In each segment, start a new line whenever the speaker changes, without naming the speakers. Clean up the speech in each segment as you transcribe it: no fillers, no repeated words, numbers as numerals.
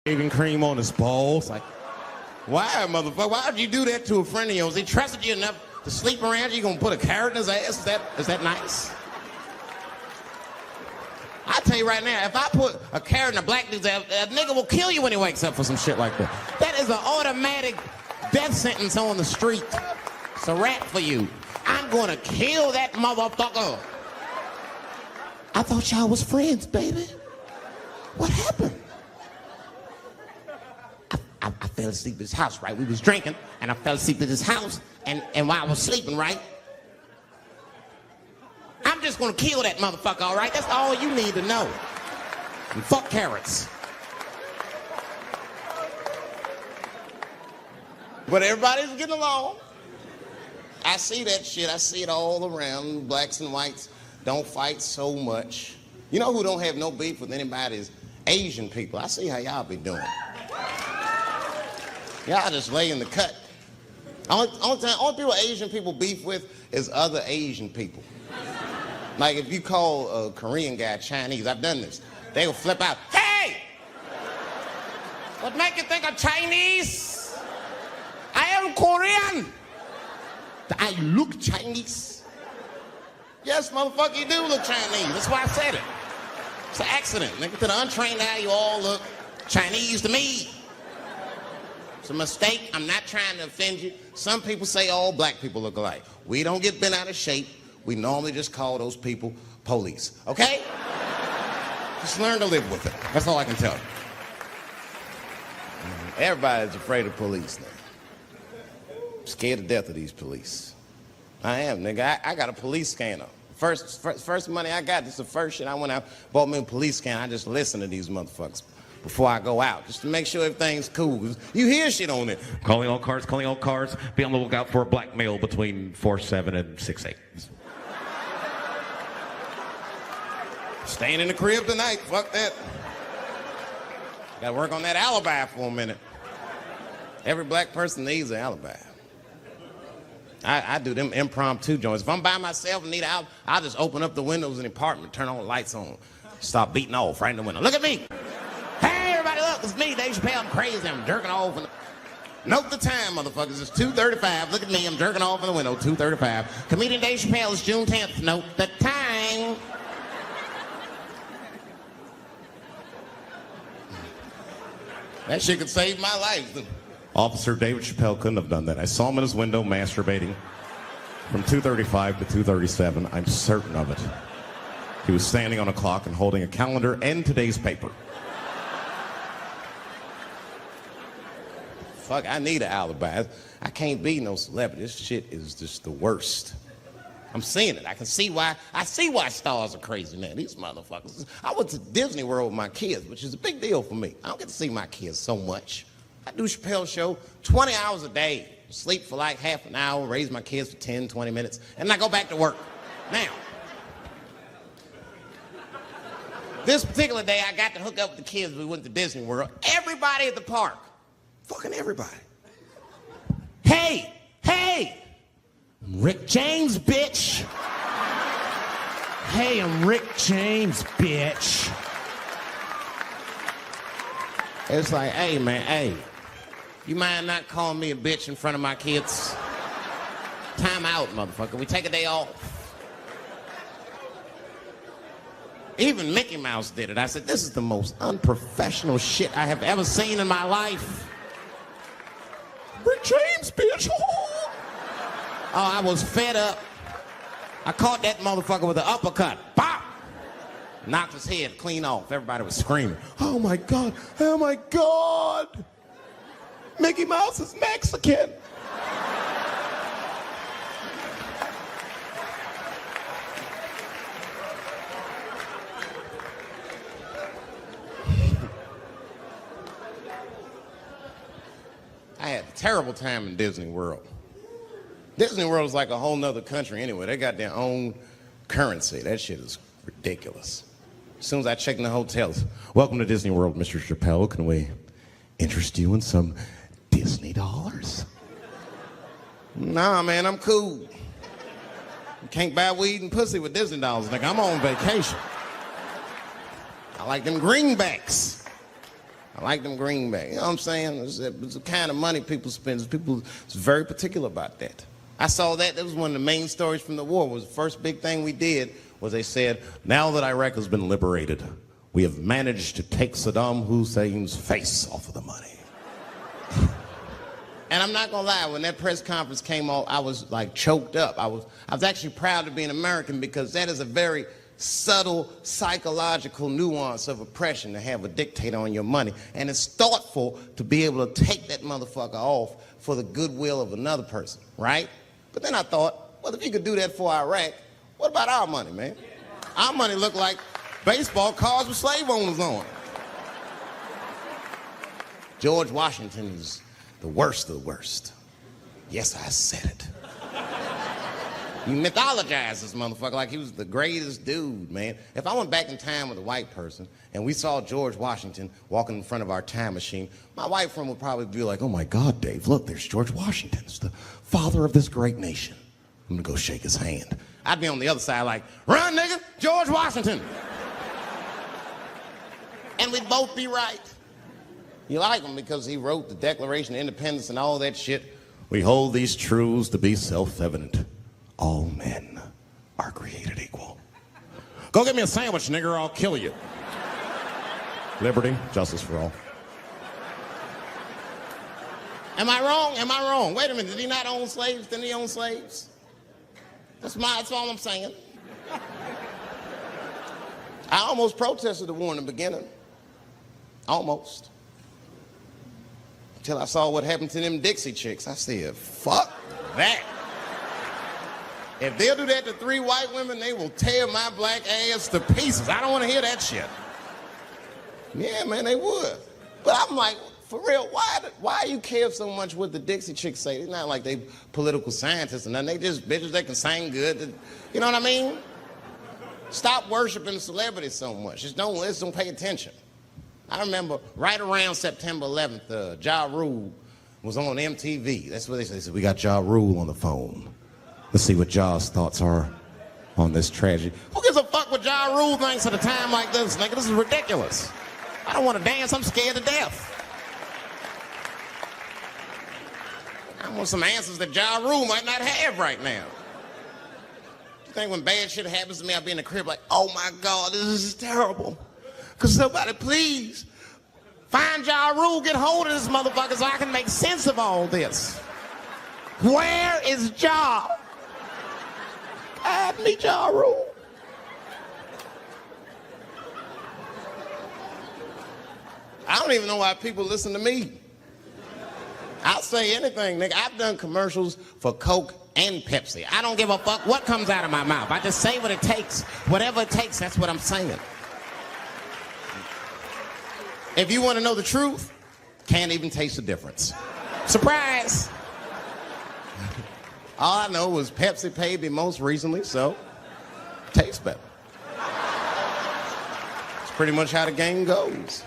shaving cream on his balls. Like, why, motherfucker? Why would you do that to a friend of yours? He trusted you enough to sleep around you. You gonna put a carrot in his ass? Is that nice? I tell you right now, if I put a carrot in a black dude's ass, a nigga will kill you when he wakes up for some shit like that. That is an automatic death sentence on the street. It's a rap for you. I'm gonna kill that motherfucker. I thought y'all was friends, baby. What happened? I fell asleep at his house, right? We was drinking, and I fell asleep at his house, and while I was sleeping, right? I'm just gonna kill that motherfucker, all right? That's all you need to know. And fuck carrots. But everybody's getting along. I see that shit. I see it all around. Blacks and whites don't fight so much. You know who don't have no beef with anybody is Asian people. I see how y'all be doing. Y'all just lay in the cut. Only people Asian people beef with is other Asian people. Like if you call a Korean guy Chinese, I've done this. They will flip out. Hey! What make you think I'm Chinese? I am Korean. I look Chinese. Yes, motherfucker, you do look Chinese. That's why I said it. It's an accident. Nigga, to the untrained eye, you all look Chinese to me. It's a mistake. I'm not trying to offend you. Some people say all black people look alike. We don't get bent out of shape. We normally just call those people police. Okay? Just learn to live with it. That's all I can tell you. Everybody's afraid of police now. I'm scared to death of these police. I am, nigga. I got a police scanner. First money I got, this is the first shit I went out, bought me a police scanner. I just listen to these motherfuckers before I go out, just to make sure everything's cool. You hear shit on it.
Calling all cars. Be on the lookout for a black male between 4'7" and 6'8".
Staying in the crib tonight, fuck that. Gotta work on that alibi for a minute. Every black person needs an alibi. I do them impromptu joints. If I'm by myself and need an alibi, I'll just open up the windows in the apartment, turn all the lights on, start beating off right in the window. Look at me. Hey, everybody, look, it's me, Dave Chappelle. I'm crazy, I'm jerking off. Note the time, motherfuckers. It's 2:35. Look at me, I'm jerking off in the window, 2:35. Comedian Dave Chappelle, it's June 10th. Note the time. That shit could save my life.
Officer David Chappelle couldn't have done that. I saw him in his window masturbating from 2:35 to 2:37. I'm certain of it. He was standing on a clock and holding a calendar and today's paper.
Fuck, I need an alibi. I can't be no celebrity. This shit is just the worst. I'm seeing it. I see why stars are crazy now. These motherfuckers. I went to Disney World with my kids, which is a big deal for me. I don't get to see my kids so much. I do Chappelle show 20 hours a day. Sleep for like half an hour, raise my kids for 10, 20 minutes, and I go back to work. Now, this particular day, I got to hook up with the kids. We went to Disney World. Everybody at the park. Fucking everybody. Hey! I'm Rick James, bitch. Hey, I'm Rick James, bitch. It's like, hey, man, hey. You mind not calling me a bitch in front of my kids? Time out, motherfucker. We take a day off. Even Mickey Mouse did it. I said, this is the most unprofessional shit I have ever seen in my life. Rick James, bitch. Oh, I was fed up. I caught that motherfucker with an uppercut. Bop! Knocked his head clean off. Everybody was screaming. Oh my God, oh my God. Mickey Mouse is Mexican. I had a terrible time in Disney World. Disney World is like a whole nother country anyway. They got their own currency. That shit is ridiculous. As soon as I check in the hotels, welcome to Disney World, Mr. Chappelle. Can we interest you in some Disney dollars? Nah, man, I'm cool. You can't buy weed and pussy with Disney dollars. Nigga, I'm on vacation. I like them greenbacks. I like them greenbacks. You know what I'm saying? It's the kind of money people spend. People is very particular about that. I saw that. That was one of the main stories from the war. Was the first big thing we did was they said, now that Iraq has been liberated, we have managed to take Saddam Hussein's face off of the money. And I'm not gonna lie, when that press conference came off, I was like choked up. I was actually proud to be an American because that is a very subtle psychological nuance of oppression to have a dictator on your money. And it's thoughtful to be able to take that motherfucker off for the goodwill of another person, right? But then I thought, well, if you could do that for Iraq, what about our money, man? Our money looked like baseball cards with slave owners on it. George Washington is the worst of the worst. Yes, I said it. You mythologize this motherfucker like he was the greatest dude, man. If I went back in time with a white person and we saw George Washington walking in front of our time machine, my white friend would probably be like, oh my God, Dave, look, there's George Washington. It's the father of this great nation. I'm gonna go shake his hand. I'd be on the other side like, run, nigga, George Washington. And we'd both be right. You like him because he wrote the Declaration of Independence and all that shit. We hold these truths to be self-evident. All men are created equal. Go get me a sandwich, nigger, or I'll kill you. Liberty, justice for all. Am I wrong? Am I wrong? Wait a minute, did he not own slaves? Didn't he own slaves? That's all I'm saying. I almost protested the war in the beginning. Almost. Until I saw what happened to them Dixie chicks. I said, fuck that. If they'll do that to 3 white women, they will tear my black ass to pieces. I don't want to hear that shit. Yeah, man, they would. But I'm like, for real, why you care so much what the Dixie chicks say? It's not like they political scientists or nothing. They just bitches that can sing good. You know what I mean? Stop worshiping celebrities so much. Just don't pay attention. I remember right around September 11th, Ja Rule was on MTV. That's what they said. They said, we got Ja Rule on the phone. Let's see what Ja's thoughts are on this tragedy. Who gives a fuck what Ja Rule thinks at a time like this, nigga? This is ridiculous. I don't want to dance. I'm scared to death. I want some answers that Ja Rule might not have right now. You think when bad shit happens to me, I'll be in the crib like, oh my God, this is terrible. Could somebody please find Ja Rule, get hold of this motherfucker so I can make sense of all this. Where is Ja? Guide me, Ja Rule. I don't even know why people listen to me. I'll say anything, nigga. I've done commercials for Coke and Pepsi. I don't give a fuck what comes out of my mouth. I just say what it takes. Whatever it takes, that's what I'm saying. If you want to know the truth, can't even taste the difference. Surprise! All I know was Pepsi paid me most recently, so tastes better. It's pretty much how the game goes.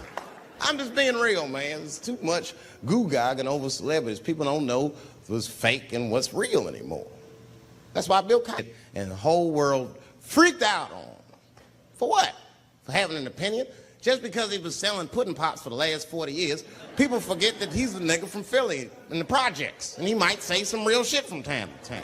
I'm just being real, man. There's too much goo-gagging over celebrities. People don't know what's fake and what's real anymore. That's why Bill Cosby and the whole world freaked out on him. For what? For having an opinion? Just because he was selling pudding pops for the last 40 years, people forget that he's a nigga from Philly in the projects, and he might say some real shit from time to time.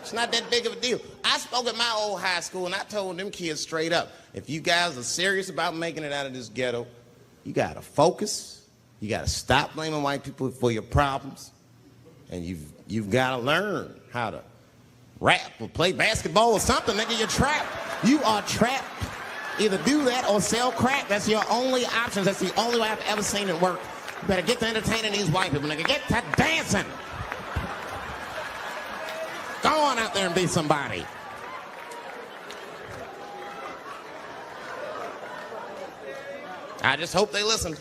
It's not that big of a deal. I spoke at my old high school, and I told them kids straight up, if you guys are serious about making it out of this ghetto, you gotta focus, you gotta stop blaming white people for your problems, and you've gotta learn how to rap or play basketball or something, nigga, you're trapped. You are trapped. Either do that or sell crack. That's your only options. That's the only way I've ever seen it work. You better get to entertaining these white people, nigga. Get to dancing. Go on out there and be somebody. I just hope they listen.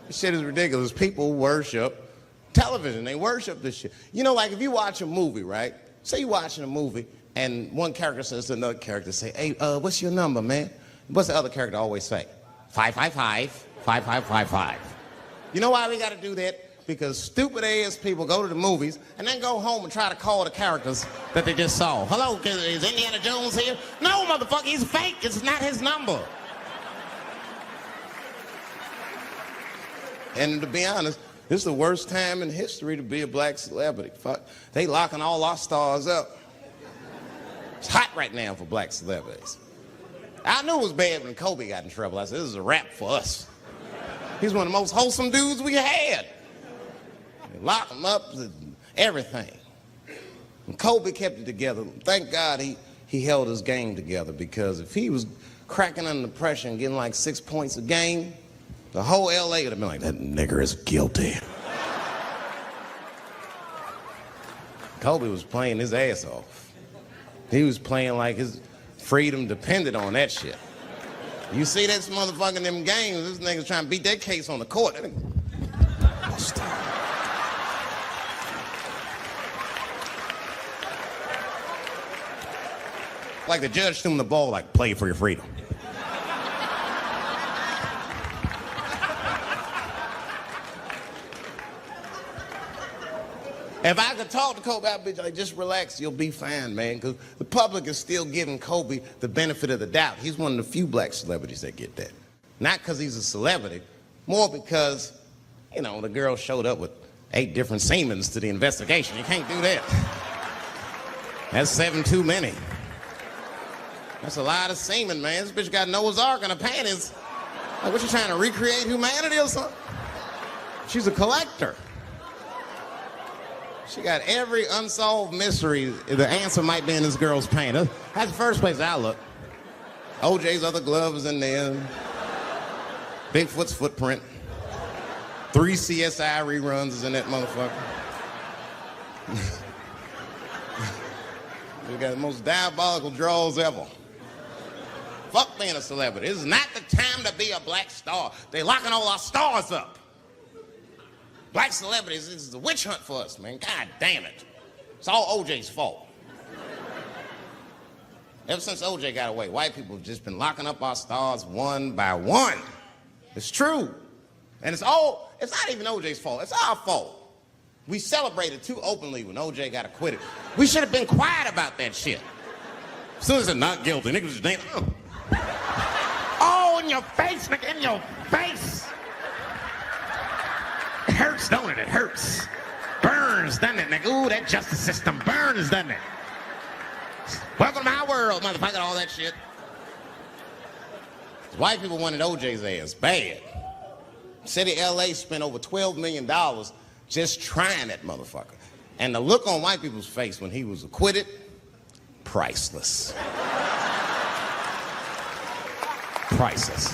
This shit is ridiculous. People worship television. They worship this shit. You know, like if you watch a movie, right? Say you're watching a movie and one character says to another character, say, hey, what's your number, man? What's the other character always say? 555, 5555. You know why we got to do that? because stupid ass people go to the movies and then go home and try to call the characters that they just saw. Hello, is Indiana Jones here? No, motherfucker, he's fake. It's not his number. And to be honest, this is the worst time in history to be a black celebrity. Fuck, they locking all our stars up. It's hot right now for black celebrities. I knew it was bad when Kobe got in trouble. I said, this is a wrap for us. He's one of the most wholesome dudes we had. They locked him up, everything. And Kobe kept it together. Thank God he held his game together, because if he was cracking under pressure and getting like 6 points a game, the whole LA would have been like, that nigger is guilty. Kobe was playing his ass off. He was playing like his freedom depended on that shit. You see this motherfucker in them games, this nigga's trying to beat that case on the court. Like the judge threw him the ball, like, play for your freedom. If I could talk to Kobe, I'd be like, just relax, you'll be fine, man. Because the public is still giving Kobe the benefit of the doubt. He's one of the few black celebrities that get that. Not because he's a celebrity, more because, you know, the girl showed up with 8 different semens to the investigation. You can't do that. That's 7 too many. That's a lot of semen, man. This bitch got Noah's Ark in her panties. Like, what, you trying to recreate humanity or something? She's a collector. She got every unsolved mystery. The answer might be in this girl's paint. That's the first place I look. OJ's other glove is in there. Bigfoot's footprint. 3 CSI reruns is in that motherfucker. We got the most diabolical draws ever. Fuck being a celebrity. This is not the time to be a black star. They locking all our stars up. Black celebrities, this is a witch hunt for us, man. God damn it. It's all OJ's fault. Ever since OJ got away, white people have just been locking up our stars one by one. It's true. And it's not even OJ's fault. It's our fault. We celebrated too openly when OJ got acquitted. We should have been quiet about that shit. As soon as they're not guilty, niggas just dance. Oh, in your face, nigga, in your face. It hurts, don't it? It hurts. Burns, doesn't it, nigga? Ooh, that justice system burns, doesn't it? Welcome to my world, motherfucker, all that shit. White people wanted OJ's ass bad. City of LA spent over $12 million just trying that motherfucker. And the look on white people's face when he was acquitted, priceless. Priceless.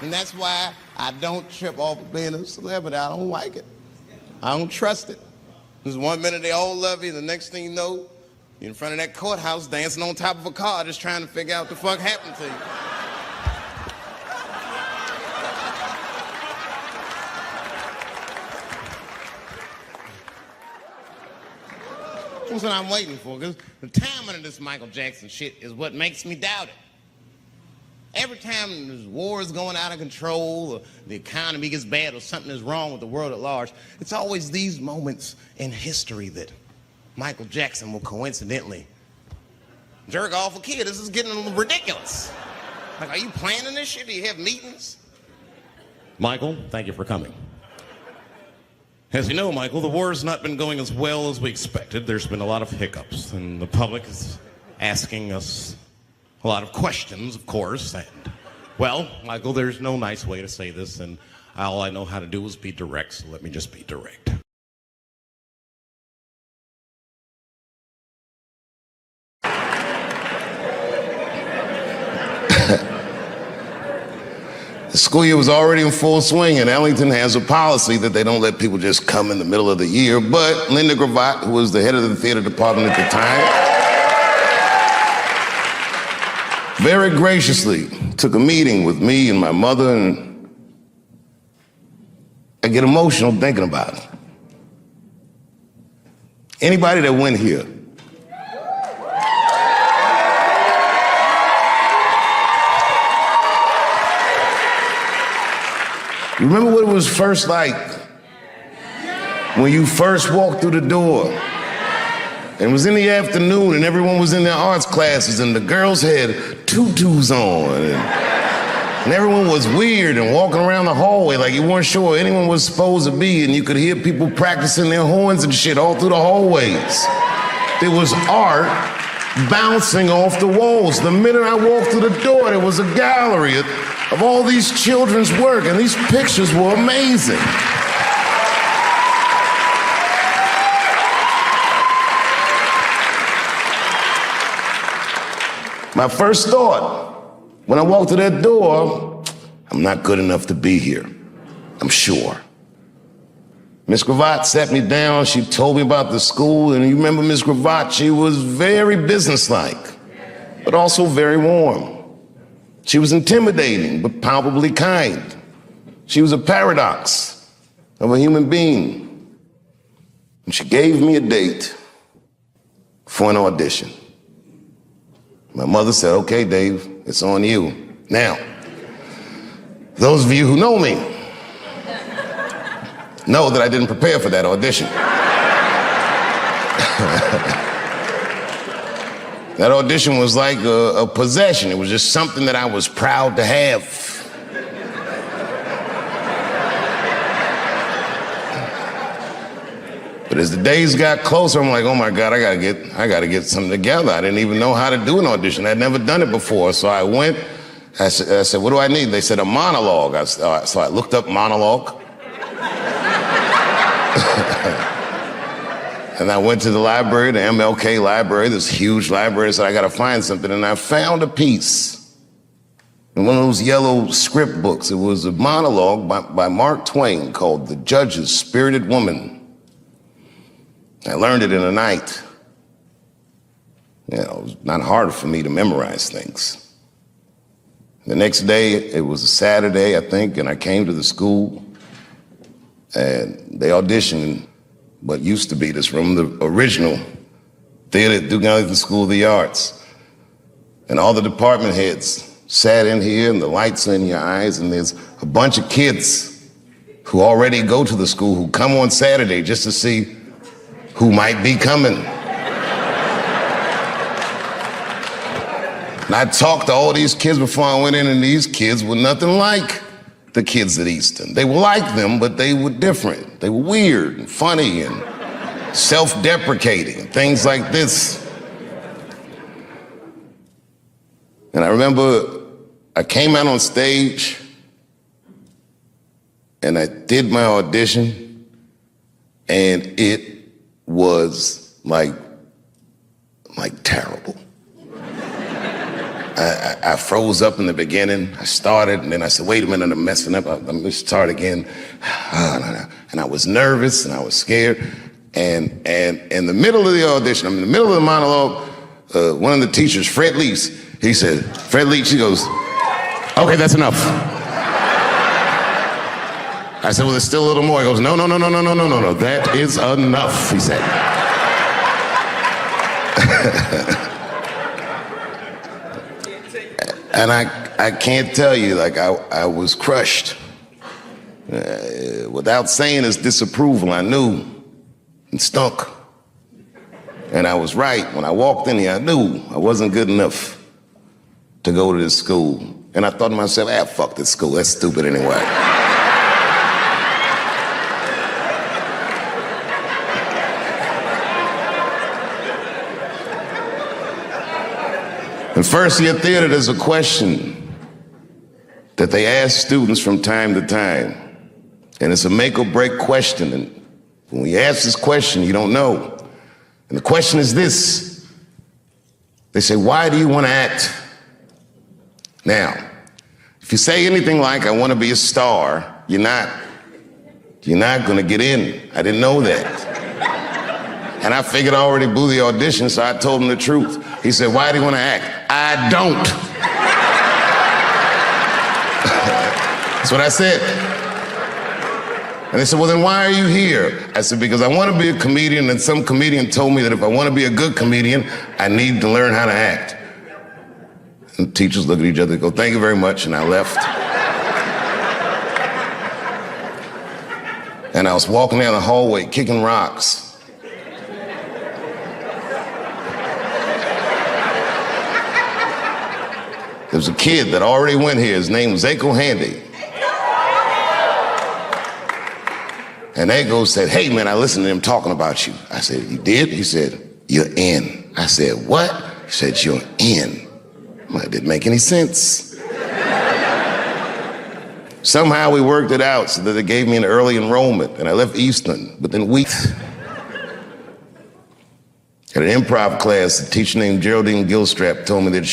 And that's why I don't trip off of being a celebrity. I don't like it. I don't trust it. Because 1 minute they all love you, the next thing you know, you're in front of that courthouse dancing on top of a car just trying to figure out what the fuck happened to you. That's what I'm waiting for, because the timing of this Michael Jackson shit is what makes me doubt it. Every time this war is going out of control, or the economy gets bad, or something is wrong with the world at large, it's always these moments in history that Michael Jackson will coincidentally jerk off a kid. This is getting ridiculous. Like, are you planning this shit? Do you have meetings?
Michael, thank you for coming. As you know, Michael, the war has not been going as well as we expected. There's been a lot of hiccups, and the public is asking us a lot of questions, of course. And, well, Michael, there's no nice way to say this, and all I know how to do is be direct, so let me just be direct.
The school year was already in full swing, and Ellington has a policy that they don't let people just come in the middle of the year. But Linda Gravatt, who was the head of the theater department at the time, very graciously took a meeting with me and my mother, and I get emotional thinking about it. Anybody that went here You remember what it was first like? When you first walked through the door. And it was in the afternoon and everyone was in their arts classes and the girls had tutus on. And everyone was weird and walking around the hallway like you weren't sure where anyone was supposed to be, and you could hear people practicing their horns and shit all through the hallways. There was art bouncing off the walls. The minute I walked through the door, there was a gallery of all these children's work, and these pictures were amazing. My first thought, when I walked through that door, I'm not good enough to be here, I'm sure. Miss Cravat sat me down, she told me about the school, and you remember Miss Cravat, she was very businesslike, but also very warm. She was intimidating, but palpably kind. She was a paradox of a human being. And she gave me a date for an audition. My mother said, okay, Dave, it's on you. Now, those of you who know me know that I didn't prepare for that audition. That audition was like a possession. It was just something that I was proud to have. But as the days got closer, I'm like, oh my God, I gotta get something together. I didn't even know how to do an audition. I'd never done it before. So I went, I said, what do I need? They said a monologue. So I looked up monologue. And I went to the library, the MLK library, this huge library. I said, I gotta find something. And I found a piece in one of those yellow script books. It was a monologue by Mark Twain called The Judge's Spirited Woman. I learned it in a night. You know, it was not hard for me to memorize things. The next day, it was a Saturday, I think, and I came to the school, and they auditioned in what used to be this room, the original theater at Duke Ellington School of the Arts. And all the department heads sat in here, and the lights are in your eyes, and there's a bunch of kids who already go to the school who come on Saturday just to see who might be coming. And I talked to all these kids before I went in, and these kids were nothing like the kids at Easton. They were like them, but they were different. They were weird and funny and self-deprecating and things like this. And I remember I came out on stage and I did my audition, and it was like terrible. I froze up in the beginning. I started, and then I said, wait a minute, I'm messing up. Let me start again. And I was nervous, and I was scared. And in the middle of the audition, I'm in the middle of the monologue, one of the teachers, Fred Leach, he said, Fred Leach, he goes, okay, that's enough. I said, well, there's still a little more. He goes, no, that is enough, he said. And I can't tell you, like, I was crushed. Without saying his disapproval, I knew it stunk. And I was right. When I walked in here, I knew I wasn't good enough to go to this school. And I thought to myself, fuck this school, that's stupid anyway. In first year theater, there's a question that they ask students from time to time. And it's a make or break question. And when you ask this question, you don't know. And the question is this. They say, why do you want to act? Now, if you say anything like, I want to be a star, you're not going to get in. I didn't know that. And I figured I already blew the audition, so I told him the truth. He said, why do you want to act? I don't. That's what I said. And they said, well, then why are you here? I said, because I want to be a comedian, and some comedian told me that if I want to be a good comedian, I need to learn how to act. And teachers look at each other and go, thank you very much, and I left. And I was walking down the hallway kicking rocks. There was a kid that already went here. His name was Aiko Handy. And Aiko said, hey man, I listened to him talking about you. I said, you did? He said, you're in. I said, what? He said, you're in. Well, it didn't make any sense. Somehow we worked it out so that they gave me an early enrollment, and I left Eastern within weeks. At an improv class, a teacher named Geraldine Gilstrap told me that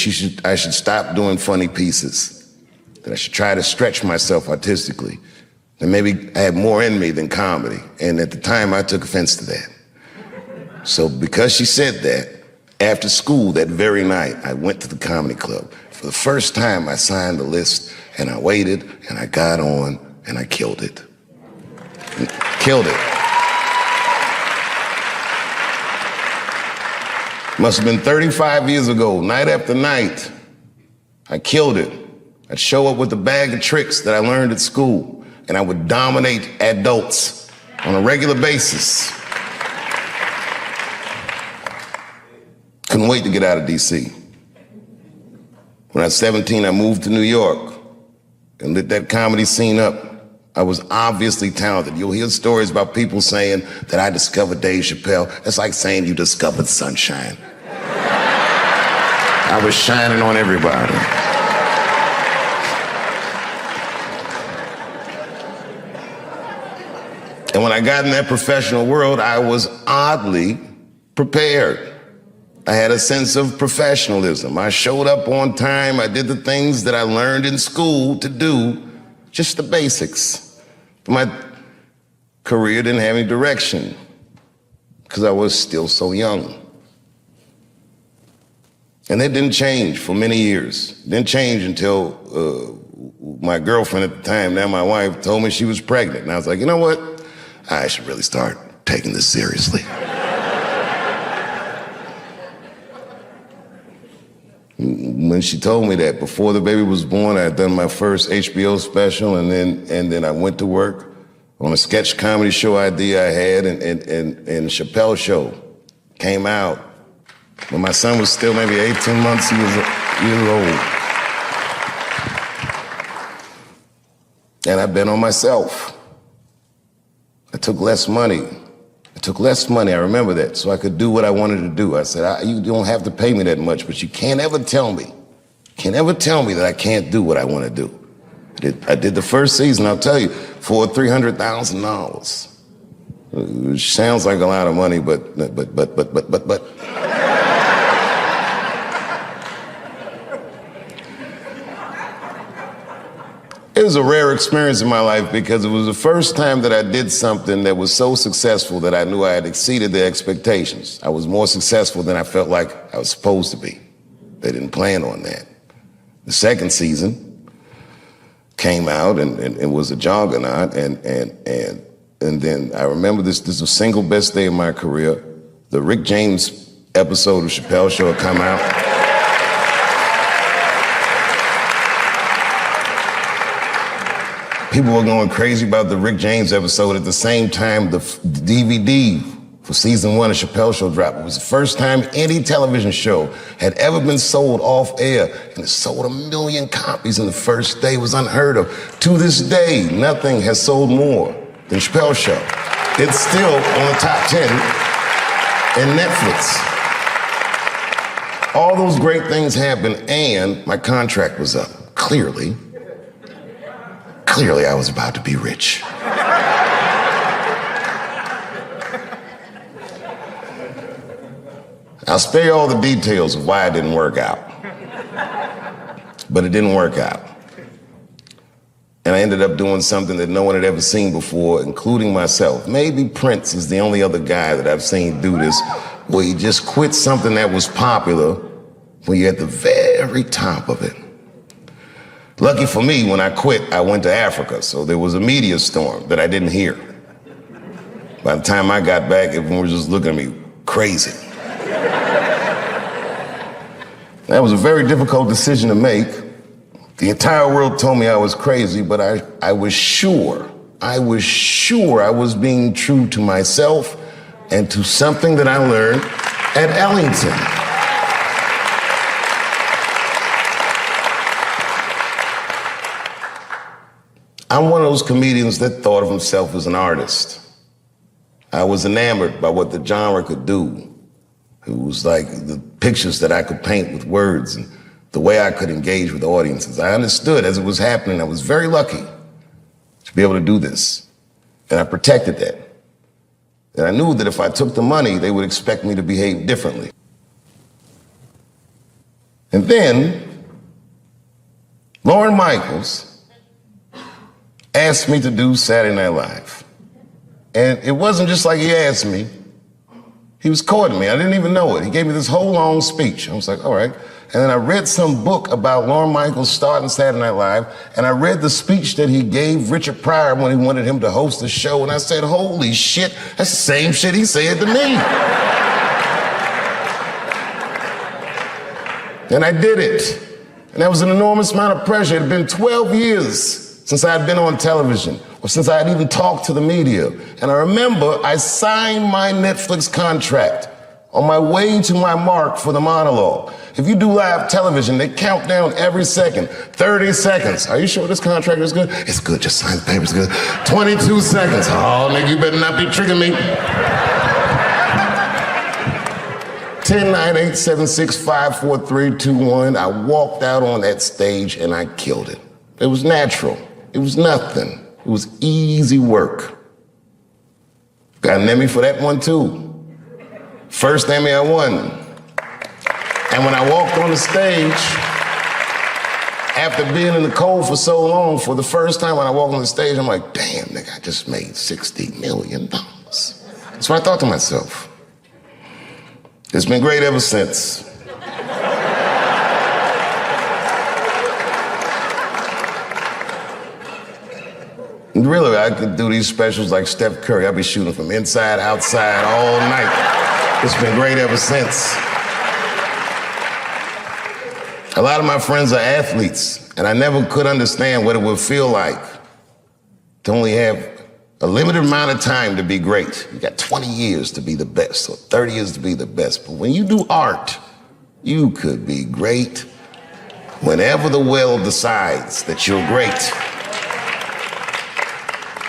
I should stop doing funny pieces, that I should try to stretch myself artistically, that maybe I had more in me than comedy. And at the time, I took offense to that. So because she said that, after school that very night, I went to the comedy club. For the first time, I signed the list, and I waited, and I got on, and I killed it. Killed it. Must have been 35 years ago, night after night. I killed it. I'd show up with a bag of tricks that I learned at school, and I would dominate adults on a regular basis. Couldn't wait to get out of DC. When I was 17, I moved to New York and lit that comedy scene up. I was obviously talented. You'll hear stories about people saying that I discovered Dave Chappelle. That's like saying you discovered sunshine. I was shining on everybody. And when I got in that professional world, I was oddly prepared. I had a sense of professionalism. I showed up on time. I did the things that I learned in school to do, just the basics. But my career didn't have any direction because I was still so young. And that didn't change for many years. It didn't change until my girlfriend at the time, now my wife, told me she was pregnant. And I was like, you know what? I should really start taking this seriously. When she told me that, before the baby was born, I had done my first HBO special, and then I went to work on a sketch comedy show idea I had, and Chappelle show came out. When my son was still maybe 18 months years old. And I bet on myself. I took less money. I remember that, so I could do what I wanted to do. I said, you don't have to pay me that much, but you can't ever tell me that I can't do what I want to do. I did the first season, I'll tell you, for $300,000. Which sounds like a lot of money, but. It was a rare experience in my life because it was the first time that I did something that was so successful that I knew I had exceeded their expectations. I was more successful than I felt like I was supposed to be. They didn't plan on that. The second season came out and it was a juggernaut, and then I remember this was the single best day of my career. The Rick James episode of Chappelle Show had come out. People were going crazy about the Rick James episode. At the same time, the DVD for season 1 of Chappelle Show dropped. It was the first time any television show had ever been sold off air, and it sold 1 million copies in the first day. It was unheard of. To this day, nothing has sold more than Chappelle Show. It's still on the top 10 in Netflix. All those great things happened, and my contract was up. Clearly, I was about to be rich. I'll spare you all the details of why it didn't work out. But it didn't work out. And I ended up doing something that no one had ever seen before, including myself. Maybe Prince is the only other guy that I've seen do this, where he just quit something that was popular when you're at the very top of it. Lucky for me, when I quit, I went to Africa, so there was a media storm that I didn't hear. By the time I got back, everyone was just looking at me crazy. That was a very difficult decision to make. The entire world told me I was crazy, but I was sure I was sure I was being true to myself and to something that I learned at Ellington. I'm one of those comedians that thought of himself as an artist. I was enamored by what the genre could do. It was like the pictures that I could paint with words and the way I could engage with audiences. I understood as it was happening. I was very lucky to be able to do this. And I protected that. And I knew that if I took the money, they would expect me to behave differently. And then, Lorne Michaels asked me to do Saturday Night Live. And it wasn't just like he asked me. He was courting me. I didn't even know it. He gave me this whole long speech. I was like, all right. And then I read some book about Lorne Michaels starting Saturday Night Live, and I read the speech that he gave Richard Pryor when he wanted him to host the show, and I said, holy shit, that's the same shit he said to me. And I did it. And that was an enormous amount of pressure. It had been 12 years since I had been on television, or since I had even talked to the media. And I remember I signed my Netflix contract on my way to my mark for the monologue. If you do live television, they count down every second. 30 seconds. Are you sure this contract is good? It's good, just sign the paper, it's good. 22 seconds. Oh, nigga, you better not be tricking me. 10, 9, 8, 7, 6, 5, 4, 3, 2, 1. I walked out on that stage and I killed it. It was natural. It was nothing. It was easy work. Got an Emmy for that one too. First Emmy I won. And when I walked on the stage, after being in the cold for so long, for the first time when I walked on the stage, I'm like, damn, nigga, I just made $60 million. That's what I thought to myself. It's been great ever since. Really, I could do these specials like Steph Curry. I'd be shooting from inside, outside, all night. It's been great ever since. A lot of my friends are athletes, and I never could understand what it would feel like to only have a limited amount of time to be great. You got 20 years to be the best, or 30 years to be the best. But when you do art, you could be great whenever the will decides that you're great.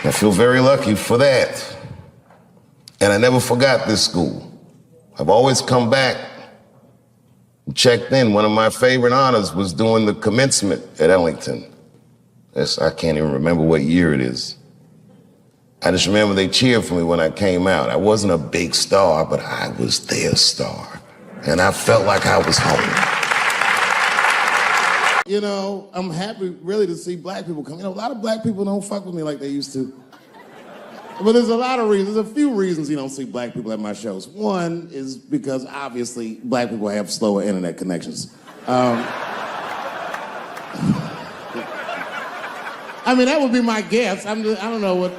I feel very lucky for that. And I never forgot this school. I've always come back and checked in. One of my favorite honors was doing the commencement at Ellington. I can't even remember what year it is. I just remember they cheered for me when I came out. I wasn't a big star, but I was their star. And I felt like I was home.
You know, I'm happy really to see black people come. You know, a lot of black people don't fuck with me like they used to. But there's a lot of reasons. There's a few reasons you don't see black people at my shows. One is because obviously black people have slower internet connections. I mean, that would be my guess. I don't know what.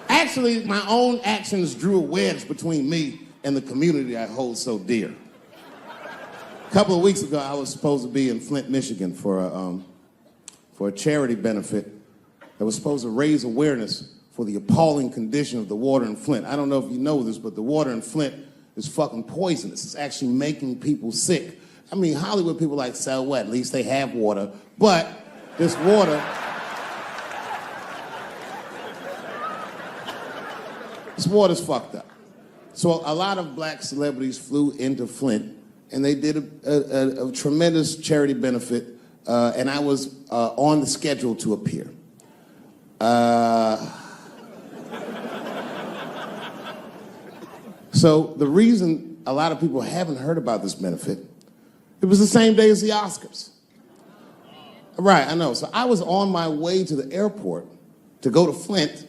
Actually, my own actions drew a wedge between me and the community I hold so dear. A couple of weeks ago, I was supposed to be in Flint, Michigan for a charity benefit that was supposed to raise awareness for the appalling condition of the water in Flint. I don't know if you know this, but the water in Flint is fucking poisonous. It's actually making people sick. I mean, Hollywood people like, so what? At least they have water. But this water's fucked up. So a lot of black celebrities flew into Flint, and they did a tremendous charity benefit, and I was on the schedule to appear. So the reason a lot of people haven't heard about this benefit, it was the same day as the Oscars. Right, I know. So I was on my way to the airport to go to Flint,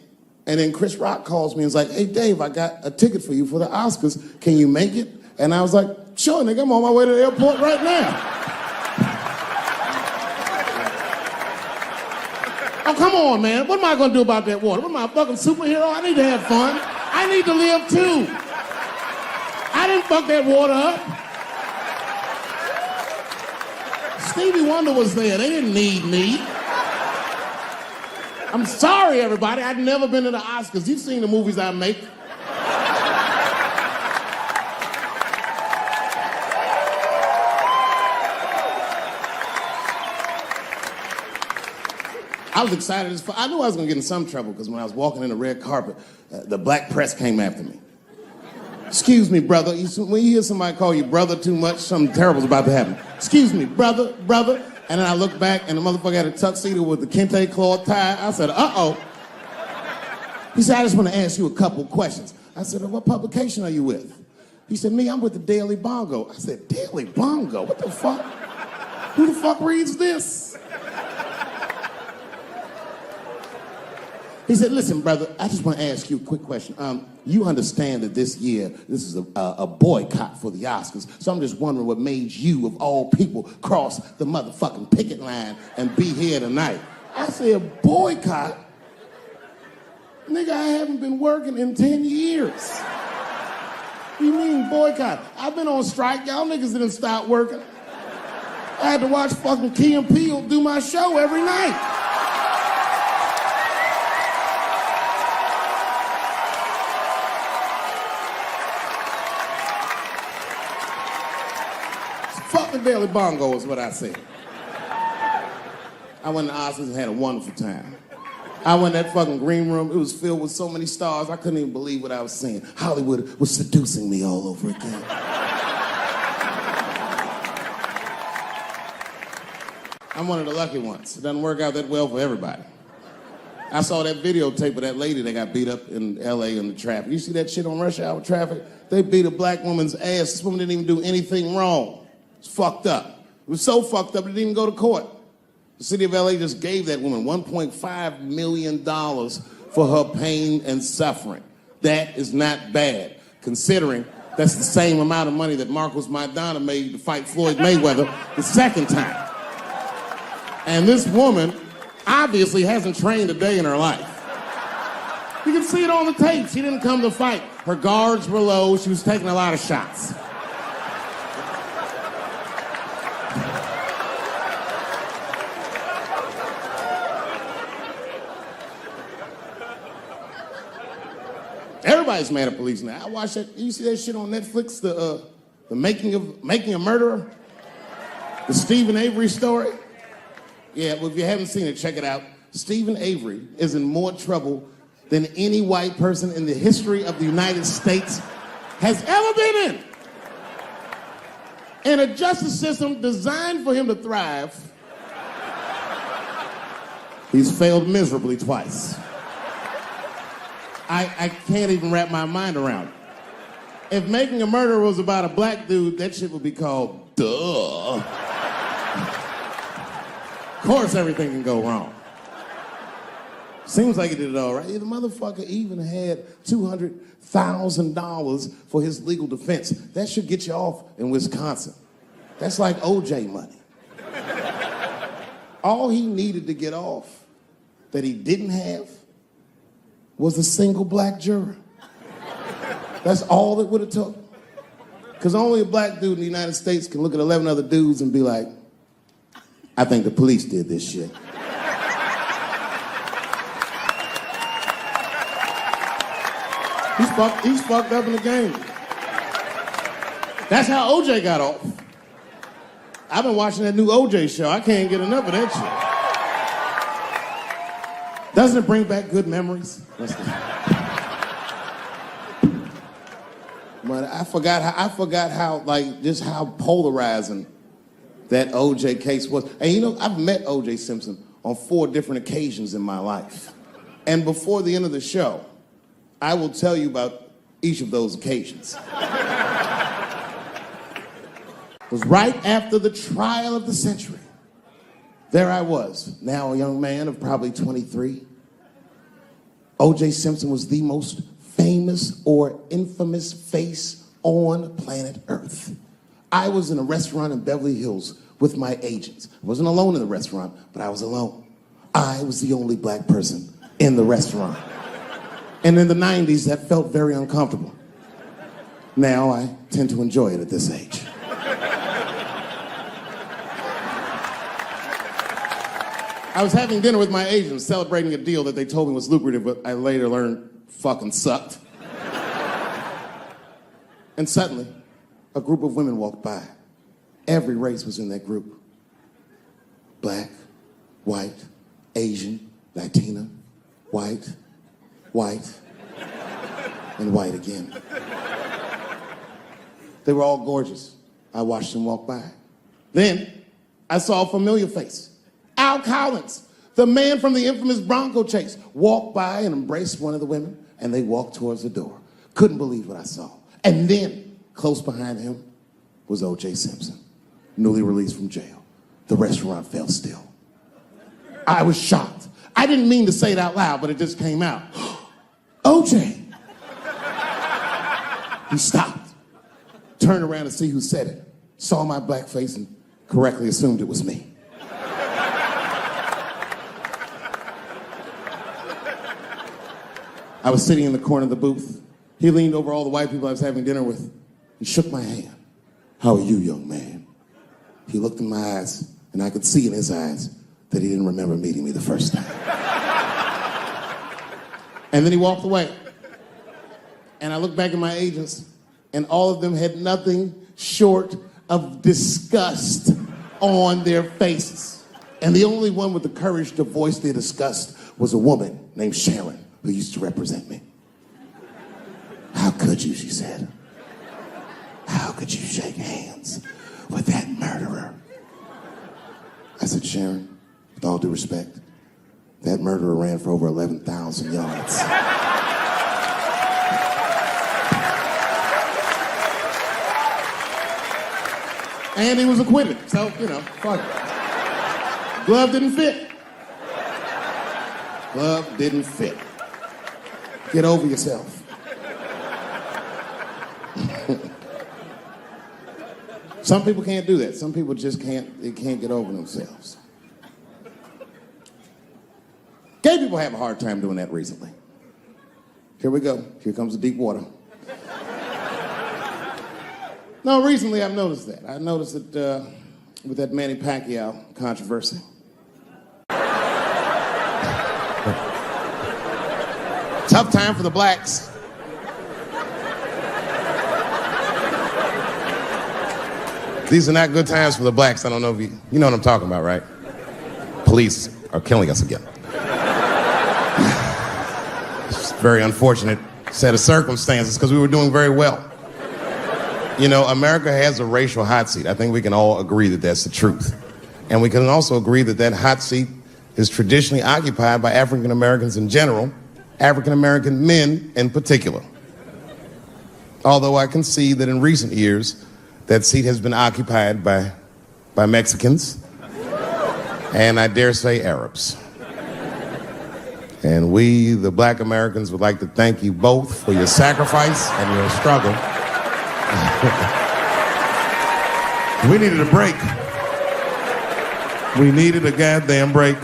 and then Chris Rock calls me and is like, hey, Dave, I got a ticket for you for the Oscars. Can you make it? And I was like, sure, nigga, I'm on my way to the airport right now. Oh, come on, man. What am I going to do about that water? What am I, a fucking superhero? I need to have fun. I need to live, too. I didn't fuck that water up. Stevie Wonder was there. They didn't need me.
I'm sorry, everybody. I've never been to the Oscars. You've seen the movies I make. I was excited as fuck. I knew I was gonna get in some trouble because when I was walking in the red carpet, the black press came after me. Excuse me, brother. When you hear somebody call you brother too much, something terrible's about to happen. Excuse me, brother. And then I looked back and the motherfucker had a tuxedo with the kente cloth tie. I said, uh-oh. He said, I just want to ask you a couple questions. I said, what publication are you with? He said, me, I'm with the Daily Bongo. I said, Daily Bongo? What the fuck? Who the fuck reads this? He said, listen, brother, I just want to ask you a quick question. You understand that this year, this is a boycott for the Oscars, so I'm just wondering what made you, of all people, cross the motherfucking picket line and be here tonight. I said, boycott? Nigga, I haven't been working in 10 years. What do you mean boycott? I've been on strike. Y'all niggas didn't stop working. I had to watch fucking Key and Peele do my show every night. Fuck the Daily Bongo is what I said. I went to Oscars and had a wonderful time. I went in that fucking green room. It was filled with so many stars, I couldn't even believe what I was seeing. Hollywood was seducing me all over again. I'm one of the lucky ones. It doesn't work out that well for everybody. I saw that videotape of that lady that got beat up in L.A. in the traffic. You see that shit on rush hour traffic? They beat a black woman's ass. This woman didn't even do anything wrong. It's fucked up. It was so fucked up it didn't even go to court. The city of LA just gave that woman $1.5 million for her pain and suffering. That is not bad, considering that's the same amount of money that Marcos Maidana made to fight Floyd Mayweather the second time. And this woman obviously hasn't trained a day in her life. You can see it on the tape. She didn't come to fight. Her guards were low. She was taking a lot of shots. Everybody's mad at police now. I watched that. You see that shit on Netflix? The making a murderer? The Stephen Avery story? Yeah, well, if you haven't seen it, check it out. Stephen Avery is in more trouble than any white person in the history of the United States has ever been in. In a justice system designed for him to thrive, he's failed miserably twice. I can't even wrap my mind around it. If Making a Murderer was about a black dude, that shit would be called Duh. Of course everything can go wrong. Seems like he did it all right. The motherfucker even had $200,000 for his legal defense. That should get you off in Wisconsin. That's like OJ money. All he needed to get off that he didn't have was a single black juror. That's all it would have took. Because only a black dude in the United States can look at 11 other dudes and be like, I think the police did this shit. He's fucked up in the game. That's how OJ got off. I've been watching that new OJ show. I can't get enough of that shit. Doesn't it bring back good memories? But I forgot how like just how polarizing that OJ case was. And you know, I've met OJ Simpson on 4 different occasions in my life. And before the end of the show, I will tell you about each of those occasions. It was right after the trial of the century. There I was, now a young man of probably 23. O.J. Simpson was the most famous or infamous face on planet Earth. I was in a restaurant in Beverly Hills with my agents. I wasn't alone in the restaurant, but I was alone. I was the only black person in the restaurant. And in the 90s, that felt very uncomfortable. Now I tend to enjoy it at this age. I was having dinner with my agents, celebrating a deal that they told me was lucrative, but I later learned fucking sucked. And suddenly, a group of women walked by. Every race was in that group. Black, white, Asian, Latina, white, and white again. They were all gorgeous. I watched them walk by. Then, I saw a familiar face. Al Collins, the man from the infamous Bronco chase, walked by and embraced one of the women, and they walked towards the door. Couldn't believe what I saw. And then, close behind him, was O.J. Simpson, newly released from jail. The restaurant fell still. I was shocked. I didn't mean to say it out loud, but it just came out. O.J. He stopped, turned around to see who said it, saw my black face, and correctly assumed it was me. I was sitting in the corner of the booth. He leaned over all the white people I was having dinner with and shook my hand. How are you, young man? He looked in my eyes, and I could see in his eyes that he didn't remember meeting me the first time. And then he walked away. And I looked back at my agents, and all of them had nothing short of disgust on their faces. And the only one with the courage to voice their disgust was a woman named Sharon, who used to represent me. How could you, she said. How could you shake hands with that murderer? I said, Sharon, with all due respect, that murderer ran for over 11,000 yards. And he was acquitted, so, fuck it. Glove didn't fit. Glove didn't fit. Get over yourself. Some people can't do that. Some people just can't get over themselves. Gay people have a hard time doing that recently. Here we go. Here comes the deep water. No, recently I've noticed that. I noticed it with that Manny Pacquiao controversy. Tough time for the blacks. These are not good times for the blacks. I don't know if you know what I'm talking about, right? Police are killing us again. It's a very unfortunate set of circumstances because we were doing very well. America has a racial hot seat. I think we can all agree that that's the truth. And we can also agree that that hot seat is traditionally occupied by African Americans in general, African American men in particular. Although I can see that in recent years, that seat has been occupied by Mexicans, and I dare say Arabs. And we, the black Americans, would like to thank you both for your sacrifice and your struggle. We needed a break. We needed a goddamn break.